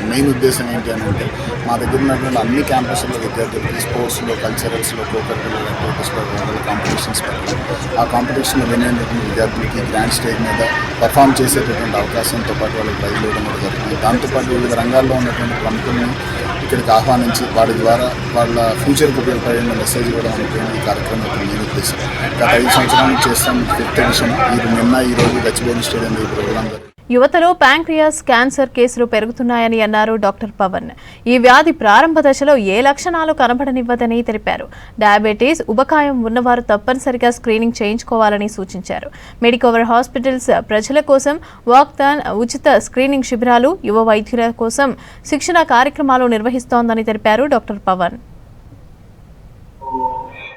మెయిన్ ఉద్దేశం ఏంటి అని అంటే, మా దగ్గర ఉన్నటువంటి అన్ని క్యాంపస్లో విద్యార్థులకి స్పోర్ట్స్లో, కల్చరల్స్లో, కోకరికులర్ యాక్టివిటీస్లో కాంపిటీషన్స్ పెట్టారు. ఆ కాంపిటీషన్లో వినేటువంటి విద్యార్థులకి గ్రాండ్ స్టేజ్ మీద పర్ఫామ్ చేసేటటువంటి అవకాశంతో పాటు వాళ్ళకి ప్రైజ్లు ఇవ్వడం కూడా జరుగుతుంది. దాంతోపాటు వివిధ రంగాల్లో ఉన్నటువంటి ప్రముఖుల్ని ఇక్కడికి ఆహ్వానించి వారి ద్వారా వాళ్ళ ఫ్యూచర్కి ఉపయోగపడే మెసేజ్ ఇవ్వడం అనేటువంటి ఈ కార్యక్రమం మెయిన్ ఉద్దేశం. గత 5 సంవత్సరాల నుంచి చేస్తాం 5th ఎడిషన్. ఈరోజు గచ్చిబౌలి స్టేడియం ఈ ప్రోగ్రాం జరిగింది. యువతలో ప్యాంక్రియాస్ క్యాన్సర్ కేసులు పెరుగుతున్నాయని అన్నారు డాక్టర్ పవన్. ఈ వ్యాధి ప్రారంభ దశలో ఏ లక్షణాలు కనబడనివ్వదని తెలిపారు. డయాబెటీస్, ఉబకాయం ఉన్నవారు తప్పనిసరిగా స్క్రీనింగ్ చేయించుకోవాలని సూచించారు. మెడికవర్ హాస్పిటల్స్ ప్రజల కోసం వాక్థాన్, ఉచిత స్క్రీనింగ్ శిబిరాలు, యువ వైద్యుల కోసం శిక్షణ కార్యక్రమాలు నిర్వహిస్తోందని తెలిపారు డాక్టర్ పవన్.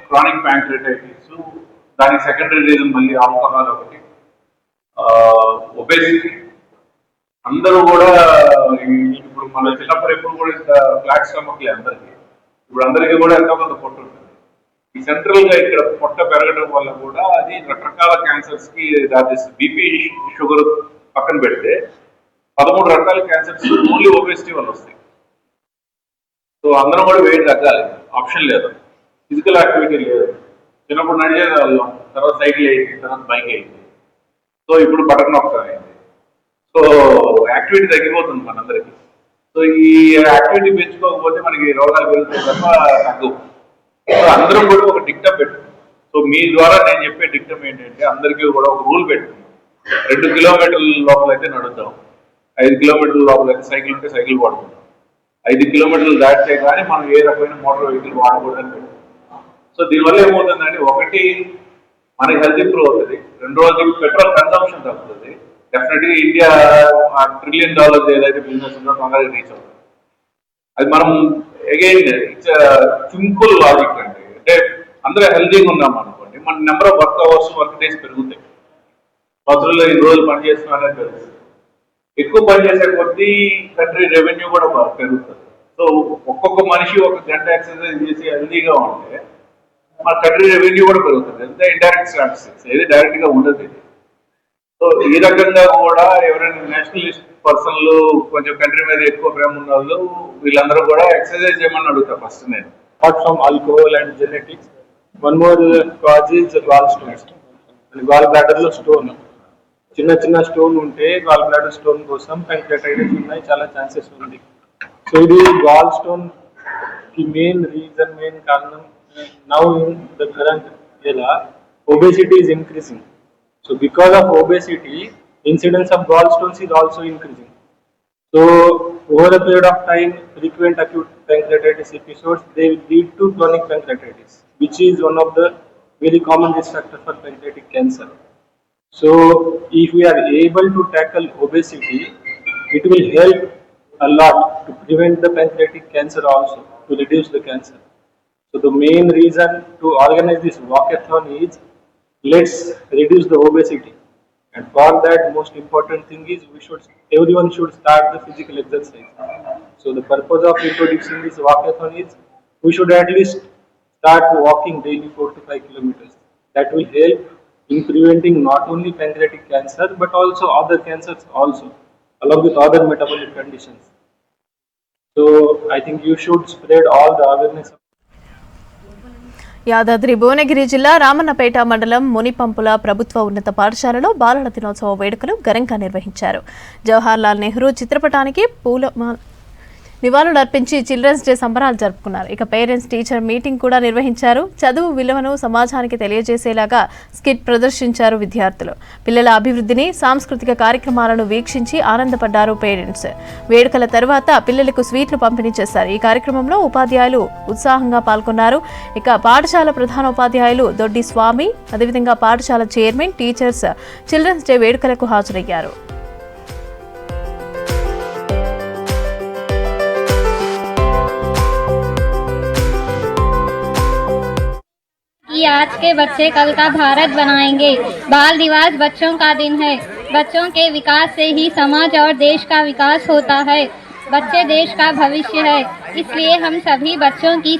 క్రానిక్ ప్యాంక్రియాటైటిస్, దానికి సెకండరీ రీజన్ మళ్ళీ ఆల్కహాల్ ఒకటి, ఒబేసిటీ. అందరూ కూడా ఇప్పుడు మన చిన్నప్పుడు ఎప్పుడు కూడా ఫ్లాట్ స్టమక్లే అందరికీ. ఇప్పుడు అందరికీ కూడా ఎంతో కొంత పొట్టు ఉంటుంది. ఈ సెంట్రల్ గా ఇక్కడ పొట్ట పెరగడం వల్ల కూడా అది రకరకాల క్యాన్సర్స్ కి దారితీస్తుంది. బీపీ, షుగర్ పక్కన పెడితే 13 రకాల క్యాన్సర్స్ ఓన్లీ ఒబేసిటీ వల్ల వస్తాయి. సో అందరం కూడా వెయిట్ తగ్గాలి, ఆప్షన్ లేదు. ఫిజికల్ యాక్టివిటీ లేదు. చిన్నప్పుడు నడిచేది వాళ్ళం, తర్వాత సైకిల్ అయింది, తర్వాత బైక్ అయింది, సో ఇప్పుడు బటన్ నొక్కడం అయింది. సో యాక్టివిటీ తగ్గిపోతుంది మనందరికీ. సో ఈ యాక్టివిటీ పెంచుకోకపోతే మనకి రోగాలు పెరుగుతాయి తప్ప తగ్గవు. సో అందరం కూడా ఒక డిక్టమ్ పెట్టుకుంటాం. సో మీ ద్వారా నేను చెప్పే డిక్టమ్ ఏంటంటే, అందరికీ కూడా ఒక రూల్ పెట్టుకుంటాం. 2 కిలోమీటర్ల లోపల అయితే నడుద్దాం, 5 కిలోమీటర్ల లోపల అయితే సైకిల్ ఉంటే సైకిల్ వాడుకుంటాం, 5 కిలోమీటర్లు దాటితే కానీ మనం ఏ రకమైన మోటార్ వెహికల్ వాడకూడదని పెట్టుకుంటాం. సో దీనివల్ల ఏమవుతుందంటే, ఒకటి మనకి హెల్త్ ఇంప్రూవ్ అవుతుంది, రెండోది పెట్రోల్ కన్సంప్షన్ తగ్గుతుంది. డెఫినెట్గా ఇండియా $1 ట్రిలియన్ ఏదైతే బిజినెస్ ఉందో తొందరగా రీచ్ అవుతుంది. అది మనం అగైన్ ఇట్స్ సింపుల్ లాజిక్ అండి. అంటే అందరూ హెల్తీగా ఉన్నాం అనుకోండి, మన number of work hours, work days పెరుగుతాయి. సంవత్సరంలో 2 రోజులు పని చేస్తున్నారని తెలుస్తుంది. ఎక్కువ పని చేసే కొద్దీ కంట్రీ రెవెన్యూ కూడా పెరుగుతుంది. సో ఒక్కొక్క మనిషి 1 గంట ఎక్సర్సైజ్ చేసి హెల్తీగా ఉంటే మన కంట్రీ రెవెన్యూ కూడా పెరుగుతుంది. అంటే ఇండైరెక్ట్ స్టాటిస్టిక్స్, ఏది డైరెక్ట్ గా ఉండదు ఇది. సో ఈ రకంగా కూడా ఎవరైనా నేషనలిస్ట్ పర్సన్లు, కొంచెం కంట్రీ మీద ఎక్కువ ప్రేమ ఉన్న వాళ్ళు, వీళ్ళందరూ కూడా ఎక్సర్సైజ్ చేయమని అడుగుతారు ఫస్ట్ నేను. Apart from alcohol and genetics, one more cause is gallstones. Gall bladder లో స్టోన్, చిన్న స్టోన్ ఉంటే గాల్ బ్లాడర్ స్టోన్ కోసం ప్యాంక్రియాటైటిస్ ఉన్నాయి చాలా ఛాన్సెస్ ఉంది. సో ఇది గాల్ స్టోన్ కి మెయిన్ కారణం. Now in the current era, obesity is increasing. So because of obesity, incidence of gallstones is also increasing. So over a period of time, frequent acute pancreatitis episodes, they will lead to chronic pancreatitis, which is one of the very common risk factors for pancreatic cancer. So if we are able to tackle obesity, it will help a lot to prevent the pancreatic cancer also, to reduce the cancer. So the main reason to organize this walkathon is, let's reduce the obesity, and for that most important thing is everyone should start the physical exercise. So the purpose of introducing this walkathon is, we should at least start walking daily 4 to 5 kilometers. That will help in preventing not only pancreatic cancer but also other cancers also, along with other metabolic conditions. So I think you should spread all the awareness. Yadadri Bhuvanagiri జిల్లా రామన్నపేట మండలం మునిపంపుల ప్రభుత్వ ఉన్నత పాఠశాలలో బాలల దినోత్సవ వేడుకలు ఘనంగా నిర్వహించారు. జవహర్లాల్ నెహ్రూ చిత్రపటానికి నివాళులర్పించి చిల్డ్రన్స్ డే సంబరాలు జరుపుకున్నారు. ఇక పేరెంట్స్ టీచర్ మీటింగ్ కూడా నిర్వహించారు. చదువు విలువను సమాజానికి తెలియజేసేలాగా స్కిట్ ప్రదర్శించారు విద్యార్థులు. పిల్లల అభివృద్ధిని, సాంస్కృతిక కార్యక్రమాలను వీక్షించి ఆనందపడ్డారు పేరెంట్స్. వేడుకల తర్వాత పిల్లలకు స్వీట్లు పంపిణీ చేశారు. ఈ కార్యక్రమంలో ఉపాధ్యాయులు ఉత్సాహంగా పాల్గొన్నారు. ఇక పాఠశాల ప్రధానోపాధ్యాయులు దొడ్డి స్వామి, అదేవిధంగా పాఠశాల చైర్మన్, టీచర్స్ చిల్డ్రన్స్ డే వేడుకలకు హాజరయ్యారు. आज के बच्चे कल का भारत बनाएंगे। बाल दिवस बच्चों का दिन है। बच्चों के विकास से ही समाज और देश का विकास होता है। बच्चे देश का भविष्य है, इसलिए हम सभी बच्चों की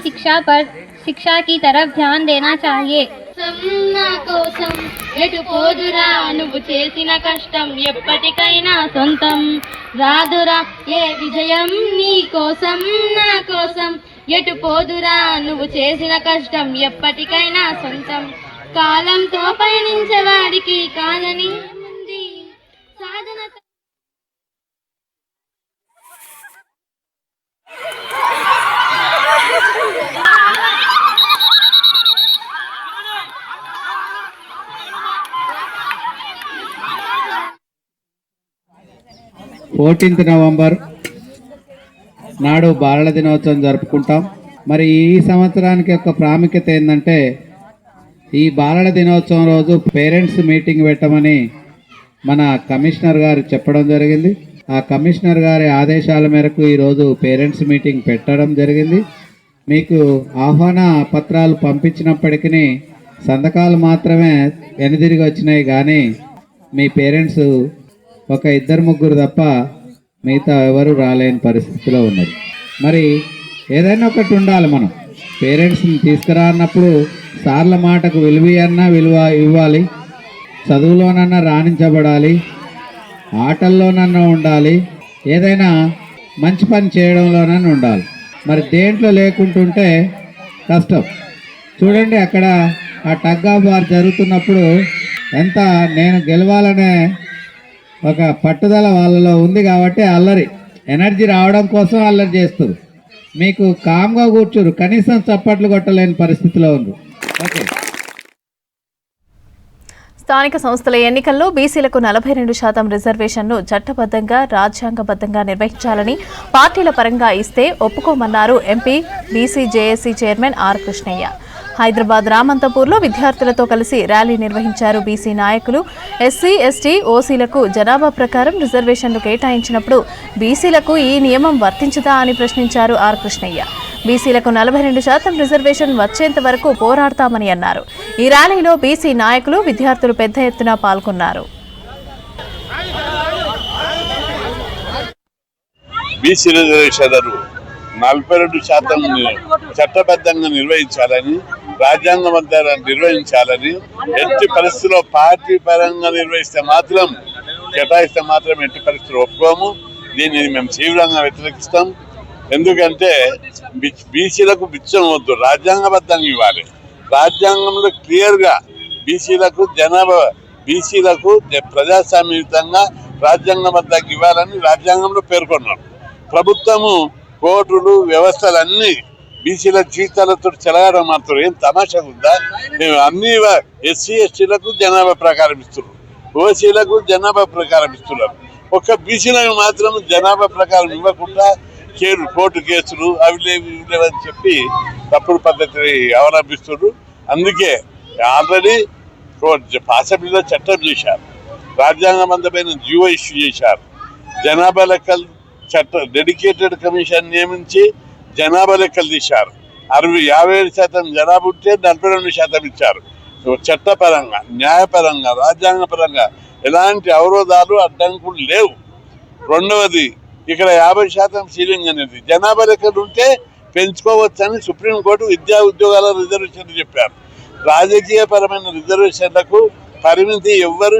शिक्षा की तरफ ध्यान देना चाहिए. నా కోసం ఎటు పోదురా నువ్వు చేసిన కష్టం ఎప్పటికైనా సొంతం రాదురా ఏ విజయం నీ కోసం నా కోసం ఎటు పోదురా నువ్వు చేసిన కష్టం ఎప్పటికైనా సొంతం కాలంతో పయనించేవాడికి కాదని ఉంది సాధన. నవంబర్ నాడు బాలల దినోత్సవం జరుపుకుంటాం. మరి ఈ సంవత్సరానికి యొక్క ప్రాముఖ్యత ఏంటంటే ఈ బాలల దినోత్సవం రోజు పేరెంట్స్ మీటింగ్ పెట్టమని మన కమిషనర్ గారు చెప్పడం జరిగింది. ఆ కమిషనర్ గారి ఆదేశాల మేరకు ఈరోజు పేరెంట్స్ మీటింగ్ పెట్టడం జరిగింది. మీకు ఆహ్వాన పత్రాలు పంపించినప్పటికీ సంతకాలు మాత్రమే వెనుదిరిగి వచ్చినాయి, కానీ మీ పేరెంట్స్ ఒక 2-3 తప్ప మిగతా ఎవరు రాలేని పరిస్థితిలో ఉన్నది. మరి ఏదైనా ఒకటి ఉండాలి. మనం పేరెంట్స్ని తీసుకురా అన్నప్పుడు సార్ల మాటకు విలువ ఇవ్వాలి, చదువులోనన్నా రాణించబడాలి, ఆటల్లోనన్నా ఉండాలి, ఏదైనా మంచి పని చేయడంలోనన్నా ఉండాలి. మరి దేంట్లో లేకుంటుంటే కష్టం. చూడండి, అక్కడ ఆ టగ్ ఆఫ్ వార్ జరుగుతున్నప్పుడు ఎంత నేను గెలవాలనే ఒక పట్టుదల వాళ్ళలో ఉంది కాబట్టి అల్లరి ఎనర్జీ రావడం కోసం అల్లరి చేస్తారు. మీకు కామ్గా కూర్చోరు, కనీసం చప్పట్లు కొట్టలేని పరిస్థితిలో ఉంది. ఓకే. స్థానిక సంస్థల ఎన్నికల్లో బీసీలకు 42% రిజర్వేషన్ను చట్టబద్ధంగా, రాజ్యాంగబద్ధంగా నిర్వహించాలని పార్టీల పరంగా ఇస్తే ఒప్పుకోమన్నారు MP BC JAC chairman R Krishnaiah. Hyderabad రామంతపూర్లో విద్యార్థులతో కలిసి ర్యాలీ నిర్వహించారు బీసీ నాయకులు. ఎస్సీ, ఎస్టీ, ఓసీలకు జనాభా ప్రకారం రిజర్వేషన్లు కేటాయించినప్పుడు బీసీలకు ఈ నియమం వర్తించదా అని ప్రశ్నించారు ఆర్ కృష్ణయ్య. బీసీలకు 42% రిజర్వేషన్ వచ్చేంత వరకు పోరాడతామని అన్నారు. ఈ ర్యాలీలో బీసీ నాయకులు, విద్యార్థులు పెద్ద ఎత్తున పాల్గొన్నారు. బీసీ రిజర్వేషన్లను 42% చట్టబద్ధంగా నిర్వహించాలని, రాజ్యాంగబద్ధంగా నిర్వహించాలని, ఎట్టి పరిస్థితుల్లో పార్టీ పరంగా నిర్వహిస్తే మాత్రం, కేటాయిస్తే మాత్రం ఎట్టి పరిస్థితుల్లో ఒప్పుకోము. దీన్ని మేము తీవ్రంగా వ్యతిరేకిస్తాం. ఎందుకంటే బీసీలకు బిచ్చం వద్దు, రాజ్యాంగబద్ధంగా ఇవ్వాలి. రాజ్యాంగంలో క్లియర్గా బీసీలకు ప్రజాస్వామ్యయుతంగా రాజ్యాంగబద్ధంగా ఇవ్వాలని రాజ్యాంగంలో పేర్కొన్నాం. ప్రభుత్వము, కోర్టులు, వ్యవస్థలన్నీ బీసీల జీతాలతో చెలగాడం మాత్రం ఏం తమాషా ఉందా? మేము అన్ని ఎస్సీ, ఎస్టీలకు జనాభా ప్రకారం ఇస్తున్నాం, ఓసీలకు జనాభా ప్రకారం ఇస్తున్నారు. ఒక్క బీసీలకు మాత్రం జనాభా ప్రకారం ఇవ్వకుండా కోర్టు కేసులు అవి లేవని చెప్పి తప్పుడు పద్ధతిని అవలంబిస్తున్నారు. అందుకే ఆల్రెడీ అసెంబ్లీలో చట్టం చేశారు, రాజ్యాంగబద్ధమైన జీవో ఇష్యూ చేశారు. జనాభా లెక్కలు డెడికేటెడ్ కమిషన్ నియమించి జనాభా లెక్కలు తీశారు. 57% జనాభా ఉంటే 42% ఇచ్చారు. చట్టపరంగా, న్యాయపరంగా, రాజ్యాంగపరంగా ఎలాంటి అవరోధాలు, అడ్డంకులు లేవు. రెండవది, ఇక్కడ 50% సీలింగ్ అనేది జనాభా లెక్కలు ఉంటే పెంచుకోవచ్చని సుప్రీంకోర్టు విద్యా ఉద్యోగాల రిజర్వేషన్లు చెప్పారు. రాజకీయ పరమైన రిజర్వేషన్లకు పరిమితి ఎవ్వరు